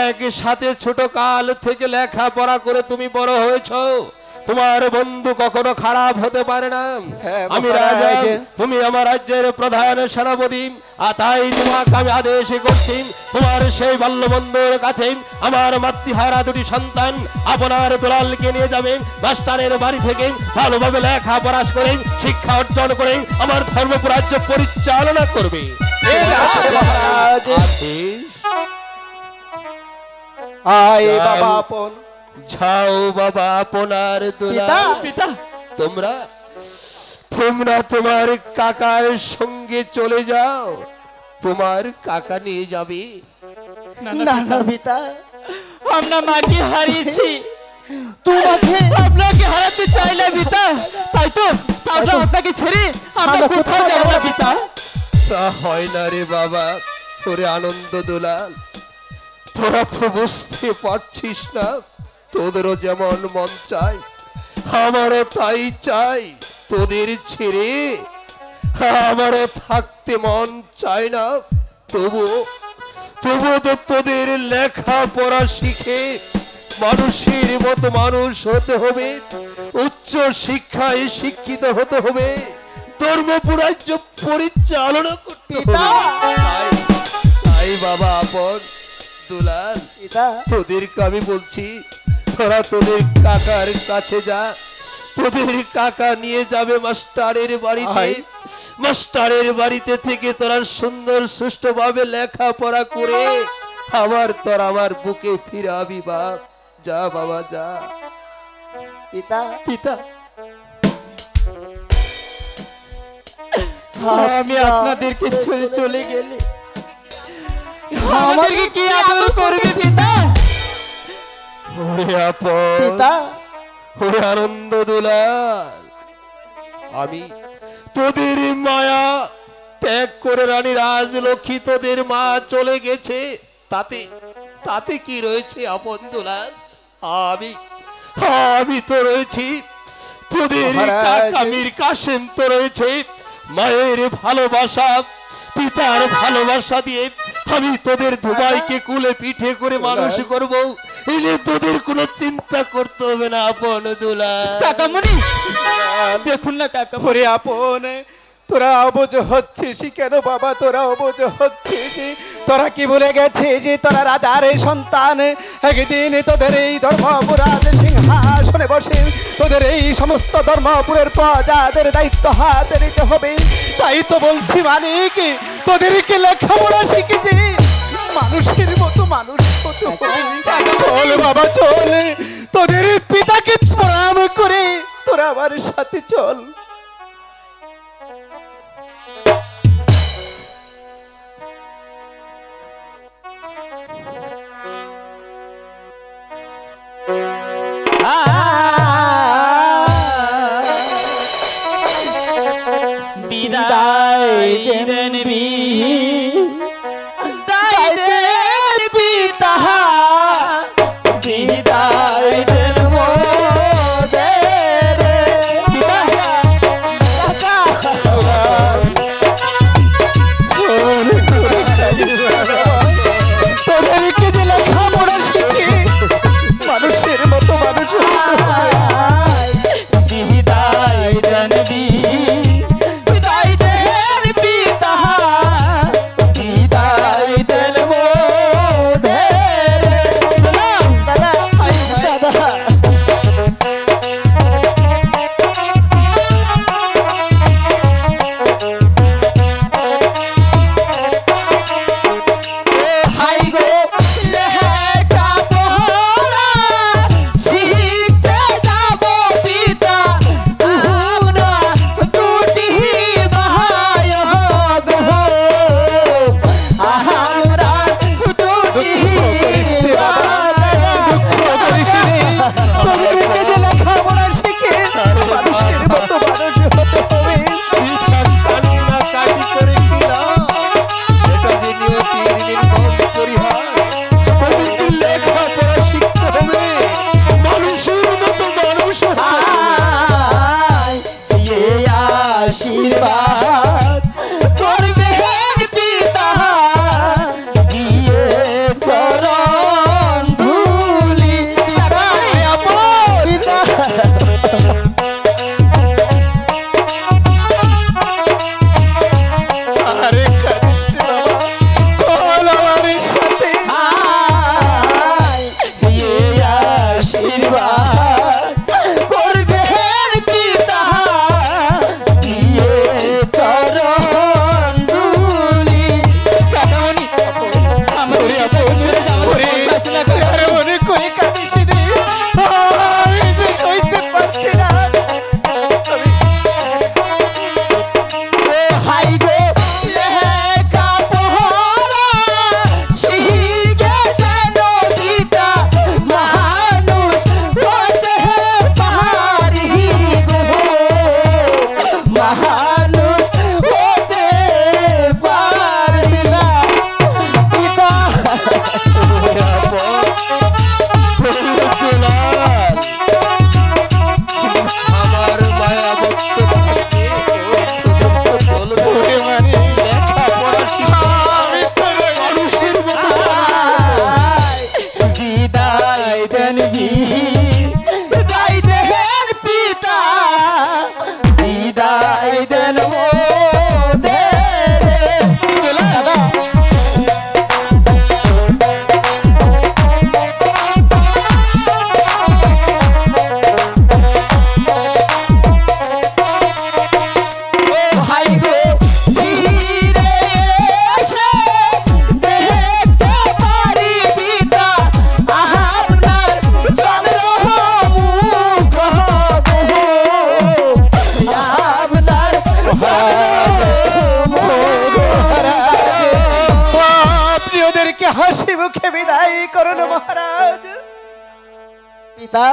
S3: একসাথে ছোট কাল থেকে লেখাপড়া করে তুমি বড় হয়েছ, তোমার বন্ধু কখনো খারাপ হতে পারে না।
S6: হ্যাঁ,
S3: আমি
S6: মহারাজ।
S3: রাজা, তুমি আমার রাজ্যের প্রধান সেনাপতি, আর তাই তোমাকে আমি আদেশ করছি, তোমার সেই বাল্য বন্ধুর কাছে আমার মাতৃহারা দুটি সন্তান আপনার দুলালকে নিয়ে যাবে, মাস্টারের বাড়ি থেকে ভালোভাবে লেখাপড়া করে শিক্ষা অর্জন করে আমার ধর্মপুর রাজ্য পরিচালনা করবে।
S6: মহারাজ।
S3: আদেশ।
S6: আয় বাবা আপন।
S3: যাও বাবা আপনার দুলাল,
S5: পিতা
S3: তোমরা তোমার কাকার সঙ্গে চলে যাও, তোমার কাকা নিয়ে যাবে।
S8: না না পিতা,
S5: আমরা মাকে হারিয়েছি,
S8: তোমাকে
S5: আপনাকে হারাতে চাই না পিতা, তাই তো আমরা আপনাকে ছেড়ে আমরা কোথাও যাব না পিতা।
S3: তা হয় না রে বাবা, তোরে আনন্দ দুলাল, তোরা তো বুঝতে পারছিস না, তোদেরও যেমন মন চাই আমারও তাই চাই, তোদের ছেড়ে আমারও থাকতে মন চায় না। তবুও তো তোদের লেখাপড়া শিখে মানুষের মতো মানুষ হতে হবে, উচ্চ শিক্ষায় শিক্ষিত হতে হবে, ধর্মপুর রাজ্য পরিচালনা করতে হবে। তাই বাবা আপন দুলাল,
S6: পিতা
S3: তোদেরকে আমি বলছি, তোরা তোদের কাকার কাছে যা, তোদের কাকা নিয়ে যাবে মাস্টারের বাড়িতে, মাস্টারের বাড়িতে থেকে তোরা সুন্দর সুষ্ঠুভাবে লেখাপড়া করে আবার তোর আমার বুকে ফিরাবি বাপ। যা বাবা যা।
S8: পিতা
S5: পিতা আমি আপনাদেরকে ছেড়ে চলে গেলে আমাদেরকে কি আদর করবে পিতা?
S3: ওরে আপন,
S8: পিতা
S3: ওরে আনন্দ দুলাল, আমি তোদের মায়া ত্যাগ করে রানী রাজলক্ষ্মী তোদের মা চলে গেছে, তাতে কি রয়েছে আপন দুলাল? আমি তো রয়েছি, তোদের কাকা মীর কাসেম তো রয়েছে, মায়ের ভালোবাসা পিতার ভালোবাসা দিয়ে আমি তোদের দুবাইকে কুলে পিঠে করে মানুষ করব, এলে তোদের কোনো চিন্তা করতে হবে না আপন দুলাল।
S5: কাকামণি দেখুন না কাকা,
S6: ওরে আপন, তোরা অবুঝ হচ্ছিস কেন বাবা? তোরা অবুঝ হচ্ছিস, তোরা কি ভুলে গেছিস যে তোরা রাজার সন্তান? একদিন তোদের এই ধর্মপুরাজ সিংহাসনে বসে তোদের এই সমস্ত ধর্মপুরের প্রজাদের দায়িত্ব হাতে নিতে হবে। তাই তো বলছি মানিক, তোদেরকে লেখাপড়া শিখেছি, মানুষের মতো মানুষ হতে হবে। চল বাবা চল, তোদের পিতাকে প্রণাম করে তোরা আমার সাথে চল।
S5: বিদায় দেন বিদায় দেন পিতা, বিদায় দেন মোদের পিতা।
S8: চরণ ধুলি পিতা
S6: আরে কাঁদিস রে বাবা, চল আমার সাথে।
S8: আয় দিয়ে আশীর্বাদ করবেন পিতা দিয়ে চরণ ধুলি
S5: কাকামণি আমার
S6: আরে মনে করে কাঁদিস রে, আমি যে কইতে পারছি না।
S8: হাই গো লেখা পড়া শিখে যেন পিতা মানুষ হতে পারি গো মানুষ হতে পারি না পিতা
S3: আমার মায়া ভক্ত থাকে, চলবে লেখাপড়া
S6: আমি তোর মানুষের মতো
S8: বিদায় দেন বিদায় দেন পিতা বিদায় দেন মোদের দাদা ভাই গো ফিরে এসে দেখতে পারি পিতা আপনার চন্দ্র মুখ গো আপনার
S6: আপনি ওদেরকে হাসি মুখে বিদায় করুন মহারাজ।
S8: পিতা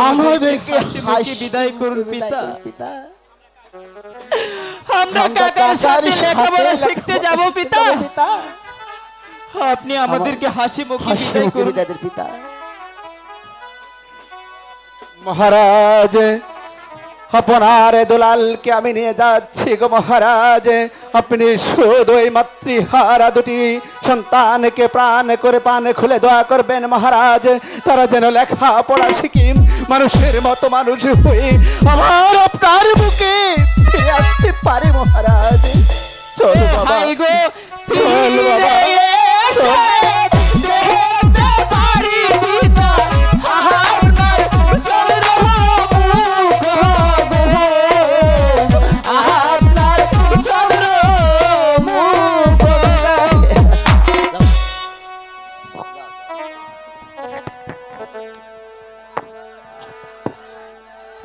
S8: আমাদেরকে
S5: হাসি বিদায় করুন পিতা।
S8: পিতা
S5: আমরা কাকার সাথে লেখাপড়া শিখতে যাব পিতা।
S8: পিতা
S5: আপনি আমাদেরকে হাসি মুখে
S8: হাসি
S5: বিদায়
S8: মুখে
S5: করুন।
S8: বিদায় দেন পিতা
S6: মহারাজ, আপনার দুলালকে আমি নিয়ে যাচ্ছি গো মহারাজ। আপনি শুধু এই মাতৃহারা দুটি সন্তানকে প্রাণ করে পান খুলে দোয়া করবেন মহারাজ, তারা যেন লেখাপড়া শিখি মানুষের মতো মানুষ হয়ে আমার আপনার বুকে ফিরে আসতে পারে মহারাজ। চল বাবা,
S5: হাই গো
S6: চল বাবা, চল।
S8: দেখতে পারি পিতা আপনার চন্দ্র মুখ গো আপনার চন্দ্র মুখ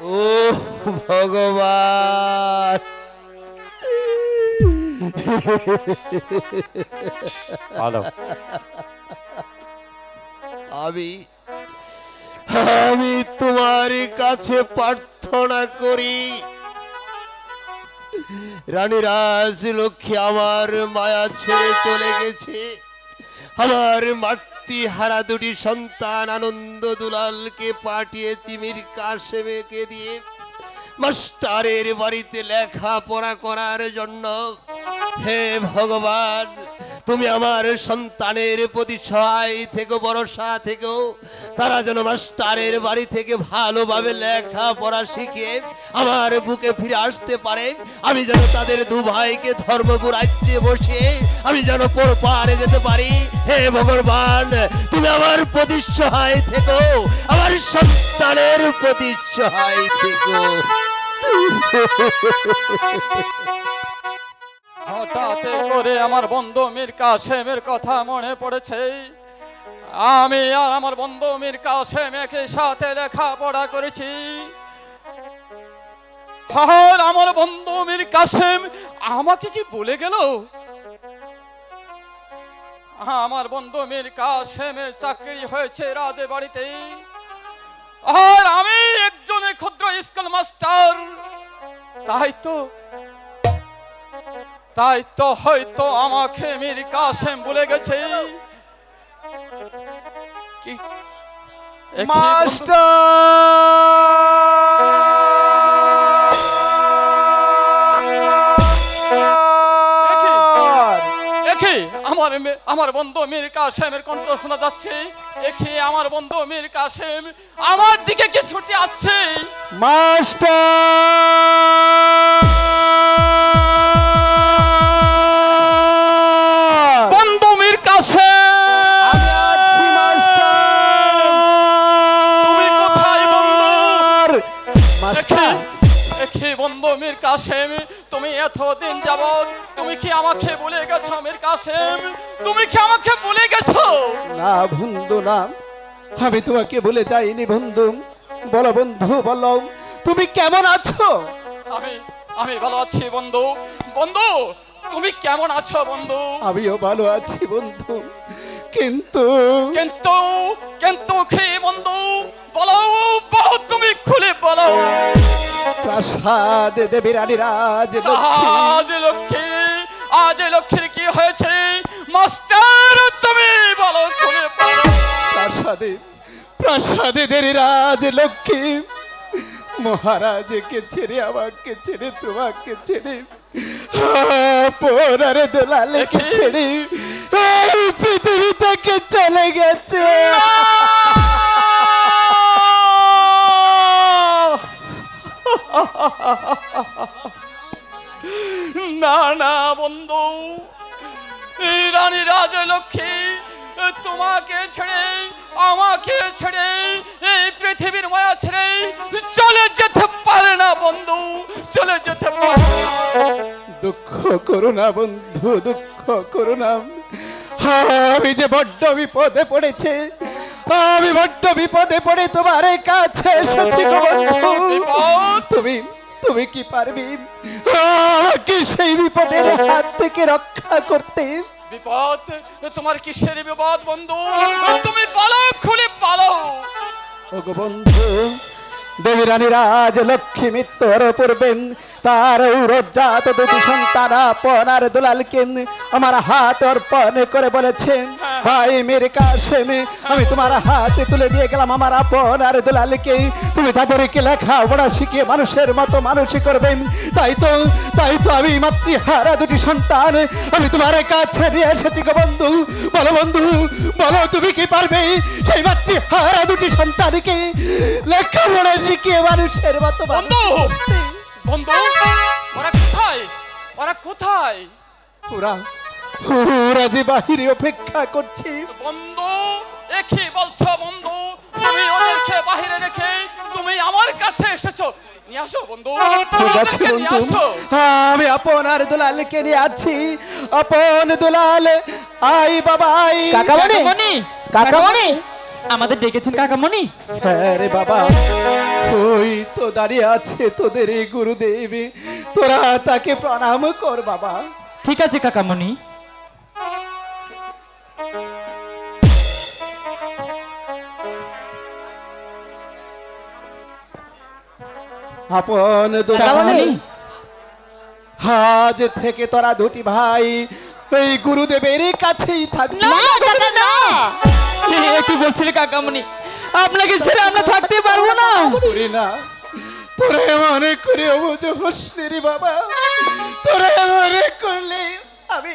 S3: ও ভগবান, আমি আমি তোমার কাছে প্রার্থনা করি, রানী রাজলক্ষ্মী আমার মায়া ছেড়ে চলে গেছে। আমার মাতৃহারা দুটি সন্তান আনন্দ দুলালকে পাঠিয়েছি মীর কাসেমকে দিয়ে মাস্টারের বাড়িতে লেখাপড়া করার জন্য। হে ভগবান, তুমি আমার সন্তানের প্রতি সহায় থেকে ভরসা থেকেও তারা যেন মাস্টারের বাড়ি থেকে ভালোভাবে লেখাপড়া শিখে আমার বুকে ফিরে আসতে পারে। আমি যেন তাদের দু ভাইকে ধর্মপুর রাজ্যে বসে আমি যেন পরপারে যেতে পারি। হে ভগবান, তুমি আমার প্রতি সহায় থেকো, আমার সন্তানের প্রতি সহায় থেকো।
S4: হঠাৎ করে আমার বন্ধু মীর কাসেমের কথা মনে পড়েছে। আমি আর আমার বন্ধু মীর কাসেম একই সাথে লেখাপড়া করেছি। আর আমার বন্ধু মীর কাসেম আমাকে কি ভুলে গেল? আমার বন্ধু মীর কাসেমের চাকরি হয়েছে রাজে বাড়িতে, আর আমি একজন ক্ষুদ্র স্কুল মাস্টার। তাই তো হয়তো আমাকে মীর কাসেম ভুলে গেছে। কি
S6: মাস্টার,
S4: একি আমার বন্ধু মীর কাসেমের কণ্ঠ শোনা যাচ্ছে। দেখি আমার বন্ধু মীর কাসেম আমার দিকে কি ছুটে আসছে।
S6: মাস্টার
S4: বন্ধু মীর কাসেম, তুমি কোথায় বন্ধু?
S6: মাস্টার
S4: দেখি বন্ধু মীর কাসেম, তুমি এতদিন যাবত তুমি কি আমাকে ভুলে গেছো? মীর কাসেম, তুমি কি আমাকে ভুলে গেছো?
S6: না বন্ধু না, আমি তোমাকে বলে যাইনি বন্ধু। বলো বন্ধু, বলো তুমি কেমন আছো?
S4: আমি ভালো আছি বন্ধু। বন্ধু তুমি কেমন আছো বন্ধু?
S6: আমিও ভালো আছি বন্ধু, কিন্তু
S4: কিন্তু কিন্তু কি বন্ধু? বলো বলো, তুমি খুলে বলো।
S6: প্রাসাদে দেবী রানী
S4: আজ লক্ষ্মী, আজ লক্ষ্মীর কি হয়েছে মাস্টার? তুমি বলো, খুলে বলো।
S6: প্রাসাদে প্রাসাদে দেবী রাজ লক্ষ্মী মহারাজকে ছেড়ে, আমাকে ছেড়ে, তোমাকে ছেড়ে, পরারে দোলালেকে ছেড়ে এই পৃথিবী থেকে চলে গেছে।
S4: না না বন্ধু, এই রানী রাজলক্ষ্মী তোমাকে ছেড়ে, আমাকে ছেড়ে, এই পৃথিবীর মায়া ছেড়ে চলে যেতে পারে না বন্ধু, চলে যেতে পারে না।
S6: দুঃখ করো না বন্ধু, দুঃখ করো না। আমি যে বড্ড বিপদে পড়েছে, আমি বড্ড বিপদে পড়ে তোমার কাছে এসেছি গো বন্ধু। তুমি তুমি কি পারবি আমাকে সেই বিপদের হাত থেকে রক্ষা করতে?
S4: বিপদ? তোমার কিসের বিপদ বন্ধু? তুমি বলো, খুলে বলো।
S6: ওগো বন্ধু, দেবী রানী রাজ লক্ষ্মী মৃত্যুর পূর্বেন তার ঔরজাত দুটি সন্তান আপনার দুলালকে আমার হাত অর্পণ করে বলেছেন, ভাই মীর কাসেম, আমি তোমার হাতে তুলে দিয়ে গেলাম আমার আপনার দুলালকে। তুমি তাদেরকে লেখাপড়া শিখিয়ে মানুষের মতো মানুষই করবেন। তাই তো আমি মাতৃহারা দুটি সন্তান আমি তোমার কাছে নিয়ে এসেছি গো বন্ধু। বলো বন্ধু, বলো তুমি কি পারবে সেই মাতৃহারা দুটি সন্তানকে লেখাপড়া শিখিয়ে মানুষের মতো
S4: বন্ধু? বন্ধু ওরা কোথায়? ওরা কোথায়?
S6: ওরা যে বাহিরে অপেক্ষা করছি।
S4: বন্ধু একই বলছো বন্ধু? তুমি ওদেরকে বাহিরে রেখে তুমি আমার কাছে এসেছো। নিয়ে আসো বন্ধু,
S6: ঠিক আছে বন্ধু, আমি আপনার দুলালকে নিয়ে আসছি। আপন দুলাল, আই বাবা আই।
S8: কাকামণি, কাকামণি,
S5: আমাদের ডেকেছেন কাকামণি?
S6: হ্যাঁ রে বাবা, ওই তো দাঁড়িয়ে আছে তোদের এই গুরুদেব, তোরা তাকে প্রণাম কর বাবা।
S5: ঠিক আছে কাকামণি।
S6: আপন দুলাল, আজ থেকে তোরা দুটি ভাই ওই গুরুদেবের কাছেই থাকবি।
S5: কি বলছিলে কাকামণি? আপনাকে ছেড়ে আমরা থাকতে পারবো না।
S6: না, তোরা মনে করে অবুঝ হোসনি রে বাবা, তোরা মনে করলে আমি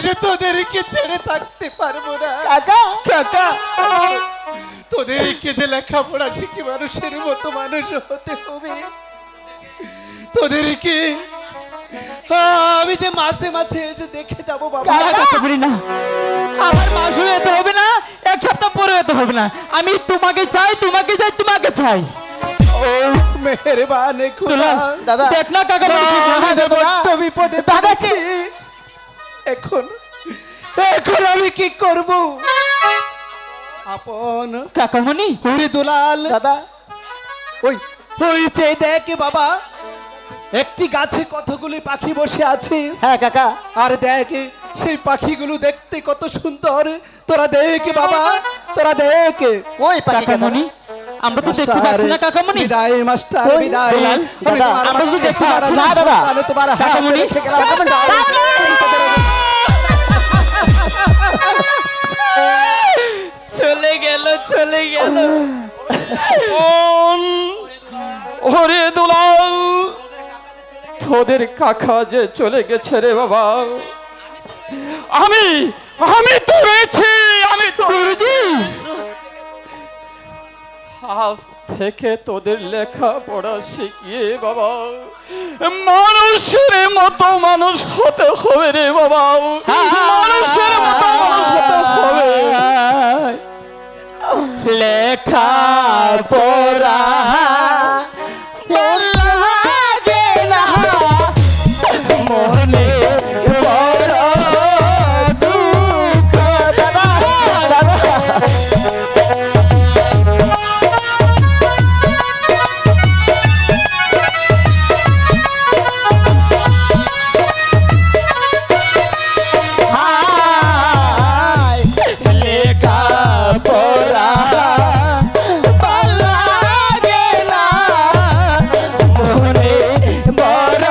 S6: যে তোদেরকে ছেড়ে থাকতে পারবো না। কাকা, তোদেরকে যে লেখাপড়া শিখে মানুষের মতো মানুষ হতে হবে, তোদেরকে আমি যে মাসে মাসে এসে দেখে যাবো বাবা।
S5: না, আমার মাসে যেতে হবে না, এক সপ্তাহ পরে যেতে হবে না। আমি তোমাকে চাই, তোমাকে চাই, তোমাকে চাই।
S6: ও মেহেরবান খোদা,
S8: দাদা
S5: দেখ না কাকামণি
S6: বড্ড বিপদে পড়েছি। এখন আমি কি করব? আপন
S5: কাকামণি,
S6: ওরে দুলাল,
S8: দাদা,
S6: ওই যে দেখ বাবা, একটি গাছে কতগুলি পাখি বসে আছে।
S8: হ্যাঁ কাকা,
S6: আর দেখ সেই পাখিগুলো দেখতে কত সুন্দর। তোরা দেখ বাবা, তোরা দেখ।
S8: কই পাখি
S5: কাকামণি? আমরা তো দেখতে পাচ্ছি না কাকামণি।
S6: বিদায় মাস্টার, বিদায়।
S5: দুলাল,
S6: আমি তোমার
S5: আমরা তো দেখতে পাচ্ছি না
S8: দাদা।
S6: আমি তোমার হাতে
S5: কাকামণি,
S6: রেখে গেলাম।
S5: চলে গেল, চলে গেল।
S4: ওরে দুলাল, তোদের কাকা যে চলে গেছে রে বাবা। আমি আমি তো রয়েছি, আমি তো
S5: গুরুজি
S4: আজ থেকে তোদের লেখাপড়া শিখিয়ে বাবা মানুষের মতো মানুষ হতে হবে রে বাবা, মানুষের মতো মানুষ হতে হবে।
S5: লেখা পড়া লাগে না মনে বড় দুঃখ। দাদা হায় লেখা পড়া লাগে না মনে বড়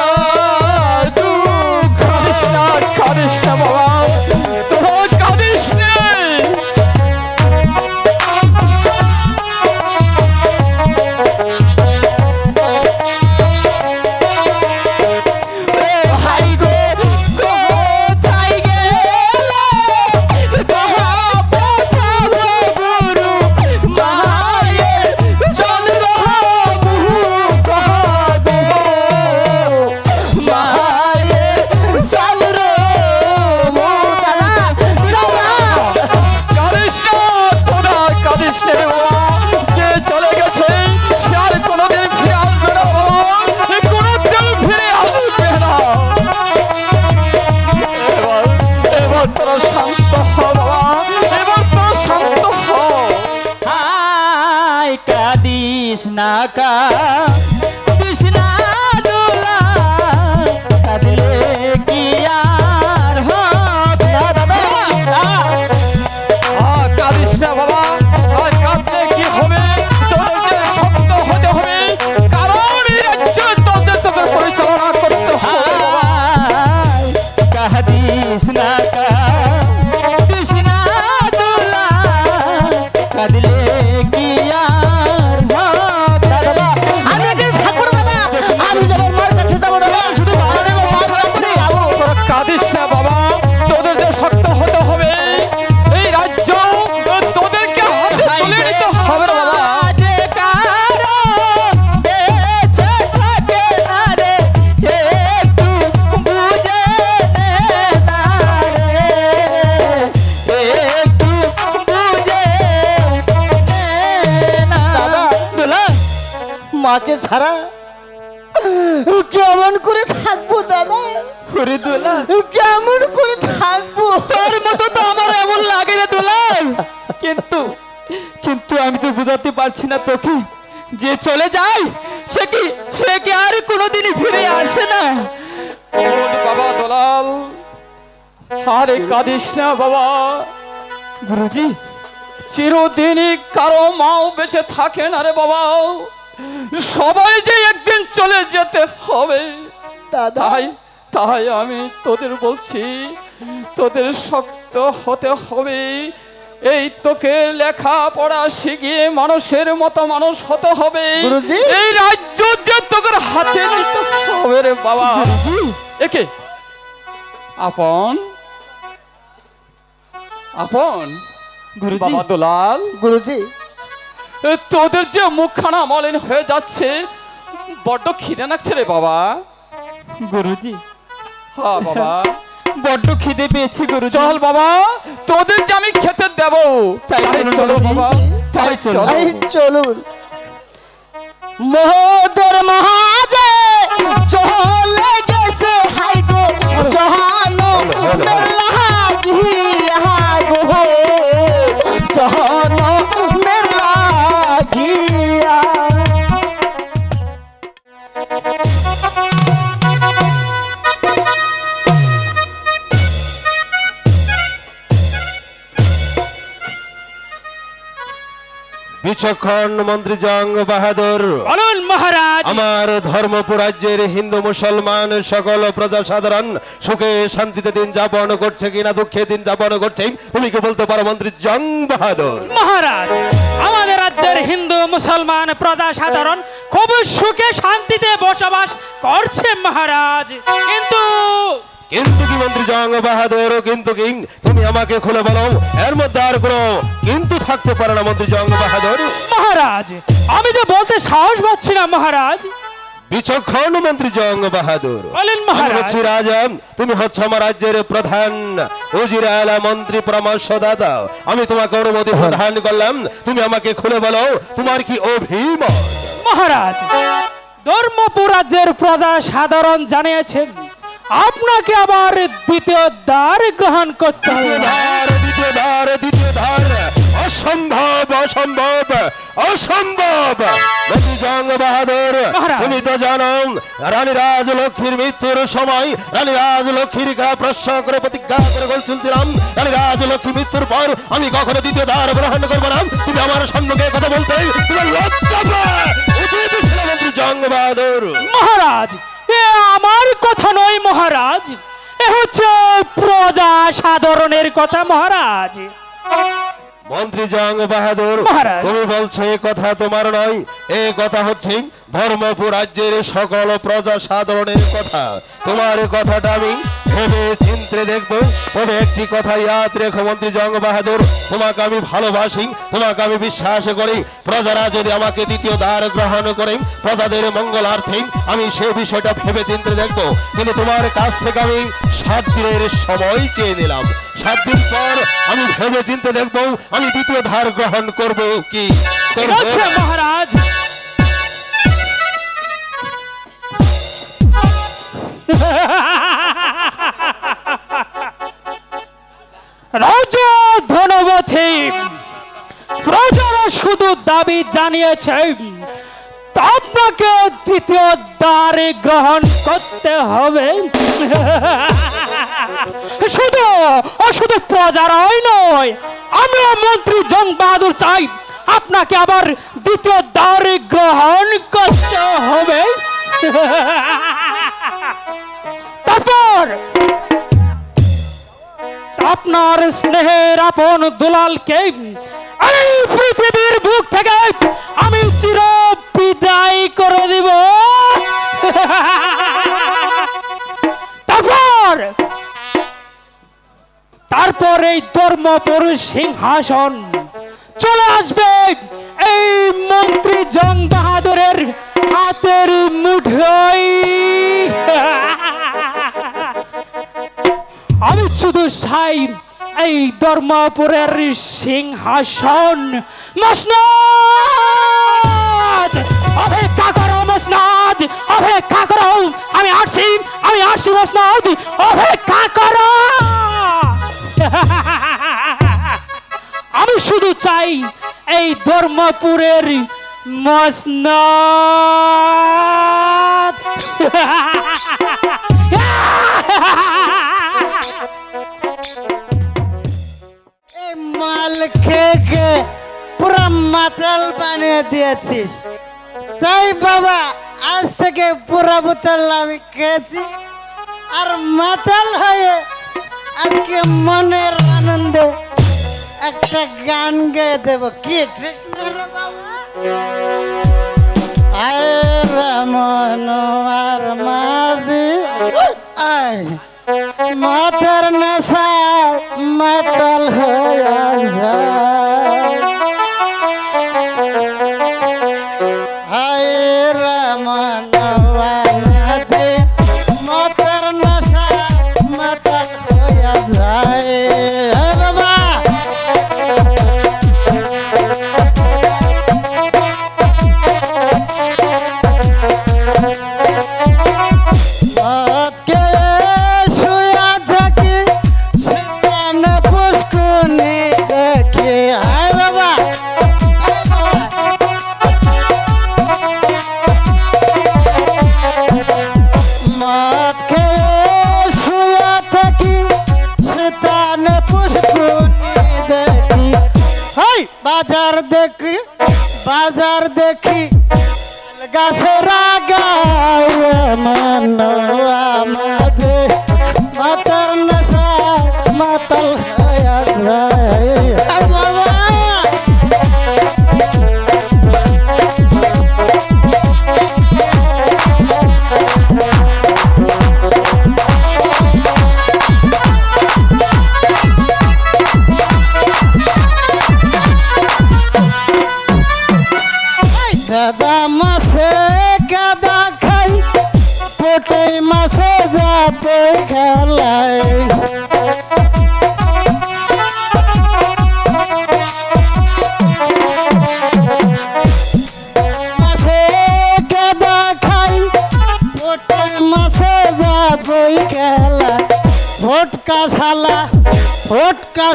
S5: দুঃখ।
S4: কাঁদিস না বাবা, তোরা কাঁদিস না।
S5: হাই গো কোথায় গেলে তাহা পাঠাবো গুরু মায়ের চন্দ্র মুখ গো মায়ের চন্দ্র মুখ।
S4: কাঁদিস না, তোরা কাঁদিস না রে বাবা, যে চলে গেছে সে আর কোনোদিন ফিরে আসবে না বাবা, সে কোনোদিন ফিরে আসবে না। এবার তোরা শান্ত হ বাবা, এবার তোরা শান্ত হ।
S5: হাই কাদিস না কাদিস না দোলা কাঁদলে কি আর হবে। দাদা
S4: কাঁদিস না বাবা, আর কাঁদলে কি হবে? তোদের শক্ত হতে হবে, কারণ এই রাজ্য তোদের পরিচালনা করতে হবে বাবা।
S5: কাদিস না কাদিস না দোলা কাঁদলে কি আর হবে। দাদা আমি এখানে থাকবো না দাদা, আমি যাবার মার কাছে যাবো দাদা, শুধু আমি মার কাছে যাবো।
S4: তোরা কাঁদিস না বাবা, তোদের যে শক্ত হতে হবে, এই রাজ্য তোদেরকে হাতে তুলে নিতে হবে রে বাবা।
S5: যে কারো বেঁচে থাকে না রে একটু বুঝে নে না রে, একটু বুঝে নে না। দোলা
S8: মাকে ছাড়া কেমন করে থাকবো দাদা,
S5: ওরে দোলা
S8: কেমন করে থাকবো?
S5: তোর মতো তো আমার এমন লাগে রে দোলা, কিন্তু কিন্তু আমি তো বুঝাতে পারছি না তোকে, যে চলে যায় সে কি আর কোনোদিনই ফিরে আসে না।
S4: ওর বাবা দলাল, আরে কাঁদিস না বাবা,
S5: গুরুজি
S4: চিরদিনই কারো মাও বেঁচে থাকে না রে বাবা, সবাই যে একদিন চলে যেতে হবে।
S8: দাদা
S4: তাই আমি তোদের বলছি, তোদের শক্ত হতে হবে, এই তোকে লেখাপড়া শিখিয়ে মানুষের মতো মানুষ হতে হবে।
S8: গুরুজি।
S4: এই রাজ্য যে তোকে হাতে নিতে হবে রে বাবা। একে আপন আপন
S5: গুরুজি
S4: বাবা দোলাল,
S8: গুরুজি
S4: তোদের যে মুখখানা মলিন হয়ে যাচ্ছে, বড্ড খিদে লাগছে রে বাবা।
S5: গুরুজি
S4: হ্যাঁ বাবা,
S5: বড্ড খিদে পেয়েছে গুরুজি।
S4: চল বাবা, তোদের যে আমি খেতে দেব।
S5: তাই চলো
S4: চলো
S5: গুরুজি।
S4: বাবা, তাই চলো।
S8: এই চলুন মোহদের মহাজে চলে গেছে হাই গো জহানো মেলা গিয়া গো জহানো মেলা গিয়া।
S3: বিচক্ষণ মন্ত্রী জং বাহাদুর,
S5: বলুন মহারাজ।
S3: আমার ধর্মপুর রাজ্যের হিন্দু মুসলমান সকল প্রজা সাধারণ সুখে শান্তিতে দিন যাপন করছে কিনা দুঃখে দিন যাপন করছে, তুমি কি বলতে পারো মন্ত্রী জং বাহাদুর?
S5: মহারাজ, আমাদের রাজ্যের হিন্দু মুসলমান প্রজা সাধারণ খুব সুখে শান্তিতে বসবাস করছে মহারাজ,
S3: কিন্তু কি মন্ত্রী জং বাহাদুর, কিন্তু কি তুমি আমাকে খুলে বলো, এর মধ্যে আর কোনো কিন্তু থাকতে পারে না মন্ত্রী জং বাহাদুর।
S5: মহারাজ, আমি যে বলতে সাহস পাচ্ছি না মহারাজ।
S3: বিচক্ষণ মন্ত্রী জং বাহাদুর,
S5: বলেন
S3: আমি
S5: মহারাজ।
S3: হচ্ছি রাজা, তুমি হচ্ছে আমার রাজ্যের প্রধান উজির আলা মন্ত্রী পরামর্শদাতা। আমি তোমাকে অনুমতি প্রদান করলাম, তুমি আমাকে খুলে বলো তোমার কি অভিমত।
S5: মহারাজ, ধর্মপুর রাজ্যের প্রজা সাধারণ জানিয়েছেন আপনাকে আবার দ্বিতীয় দ্বার গ্রহণ করতে হবে।
S3: দ্বিতীয় ধার অসম্ভব অসম্ভব অসম্ভব। মন্ত্রী জং বাহাদুর,
S5: মহারাজ।
S3: তুমি তো জানো রানী রাজলক্ষ্মীর মৃত্যুর সময় রানী রাজলক্ষ্মীর গা প্রশ্ন করে প্রতিজ্ঞা করে বলছিলাম রানী রাজলক্ষ্মী মৃত্যুর পর আমি কখনো দ্বিতীয় দ্বার গ্রহণ করবো না। তুমি আমার সম্মুখে কথা বলতে তোমার লজ্জা পাওয়া উচিত ছিল মন্ত্রী জং বাহাদুর।
S5: মহারাজ, এ আমার কথা নয় মহারাজ, এ হচ্ছে প্রজা সাধারণের কথা মহারাজ।
S3: মন্ত্রী জং বাহাদুর,
S5: মহারাজ।
S3: তুমি বলছো এ কথা তোমার নয়, এ কথা হচ্ছে ধর্মপুর রাজ্যের সকল প্রজা সাধারণের কথা। তোমার এ কথাটা আমি ভেবে চিন্তে দেখবো। তবে একটি কথা ইয়াদ রেখো মন্ত্রী জং বাহাদুর, তোমাকে আমি ভালোবাসি, তোমাকে আমি বিশ্বাস করি। প্রজারা যদি আমাকে দ্বিতীয় দ্বার গ্রহণ করে প্রজাদের মঙ্গলার্থে আমি সে বিষয়টা ভেবে চিন্তে দেখবো। কিন্তু তোমার কাছ থেকে আমি 7 দিনের সময় চেয়ে নিলাম। 7 দিন পর আমি ভেবে চিন্তে দেখবো আমি দ্বিতীয় ধার গ্রহণ করব কি করব
S5: আচ্ছা মহারাজ। রাজা ধনবতী, প্রজারা শুধু দাবি জানিয়েছে আপনাকে দ্বিতীয় দ্বারে গ্রহণ করতে হবে। শুধু শুধু প্রজারাই নয়, আমরা মন্ত্রী জং বাহাদুর চাই আপনাকে আবার দ্বিতীয় দ্বারে গ্রহণ করতে হবে। তারপর আপনার স্নেহের আপন দুলালকে এই পৃথিবীর বুক থেকে আমি চির বিদায় করে দিব। তারপর এই ধর্মপুর সিংহাসন চলে আসবে এই মন্ত্রী জং বাহাদুরের হাতের মুঠোয়। আমি শুধু চাই এই ধর্মপুরের সিংহাসন মসনদ। অপেক্ষা করো মসনদ, অপেক্ষা করো, আমি আসছি মসনদ, অপেক্ষা করো। আমি শুধু চাই এই ধর্মপুরের মসনদ।
S8: মাল খেয়ে পুরো মাতাল বানিয়ে দিয়েছিস, তাই বাবা আজ থেকে পুরো বোতল আমি খেয়েছি আর মাতাল হয়ে আজকে মনের আনন্দে একটা গান গেয়ে দেব। কি ঠিক না রে বাবা? আয় রামন আর মাঝি আয় মাতার নেশায় মাতাল হয়ে যায়। হায় রামন মাঝি মাতার নেশায় মাতাল হয়ে যায়। বাবা বাজার দেখি গাছের মাঝে মাতার নেশা মাতাল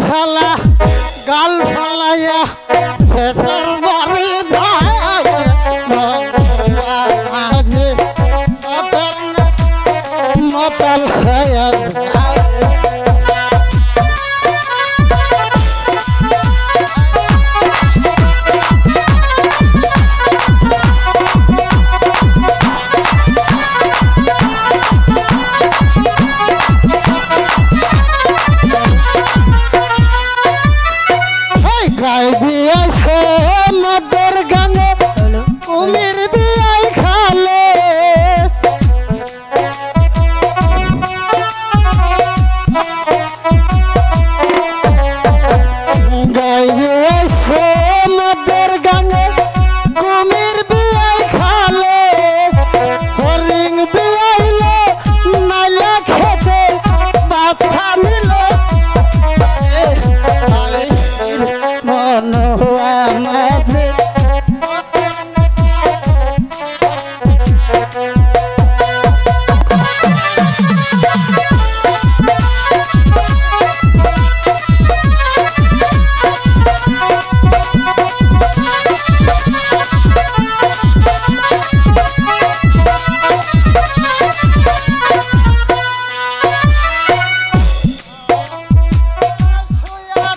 S1: শালা গাল ফালাইয়া শেষের বাড়ি ধায় মাঝে মতাল হয়ে গাই দিয়েছে মদের গানে কুমির বিয়াই খালে গাই দিয়েছে মদের গানে কুমির বিয়াই খালে হরিং বিয়াইলে নাইলে খেতে বাচ্চা মিলে মনোয়া মাঝে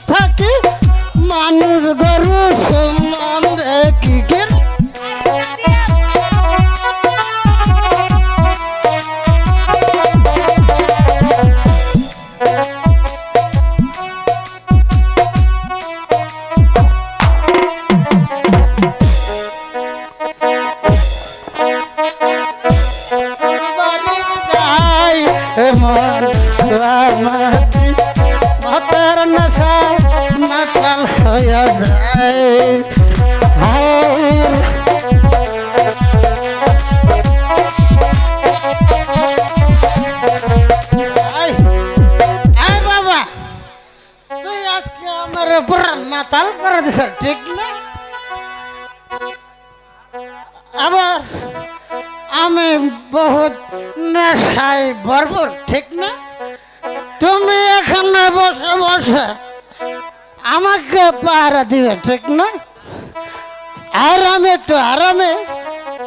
S1: থাকি মানুষ গরু সম্বন্ধে কি কেন মতের নশা নশাল হয়ে যায় বাবা তুই আজকে আমার পুরা মাতাল করে দিস ঠিক না আবার আমি বহুত নেশায় ভরপুর ঠিক না তুমি এখানে বসে বসে আমাকে পাহারা দিবে ঠিক না আর আমি একটু আরামে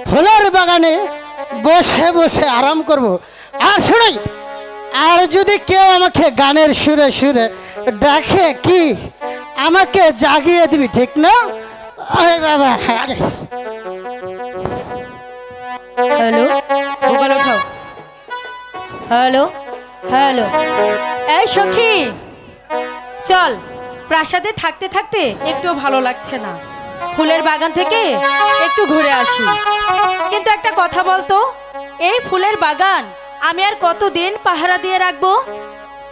S1: ফুলের বাগানে বসে বসে আরাম করব আর শুনাই আর যদি কেউ আমাকে গানের সুরে সুরে ডাকে কি আমাকে জাগিয়ে দিবি ঠিক না আরে বাবা আরে
S9: হ্যালো মোবাইল উঠাও হ্যালো হ্যালো এই সখী চল প্রাসাদে থাকতে থাকতে একটু ভালো লাগছে না ফুলের বাগান থেকে একটু ঘুরে আসি কিন্তু একটা কথা বলতো এই ফুলের বাগান আমি আর কতদিন পাহারা দিয়ে রাখবো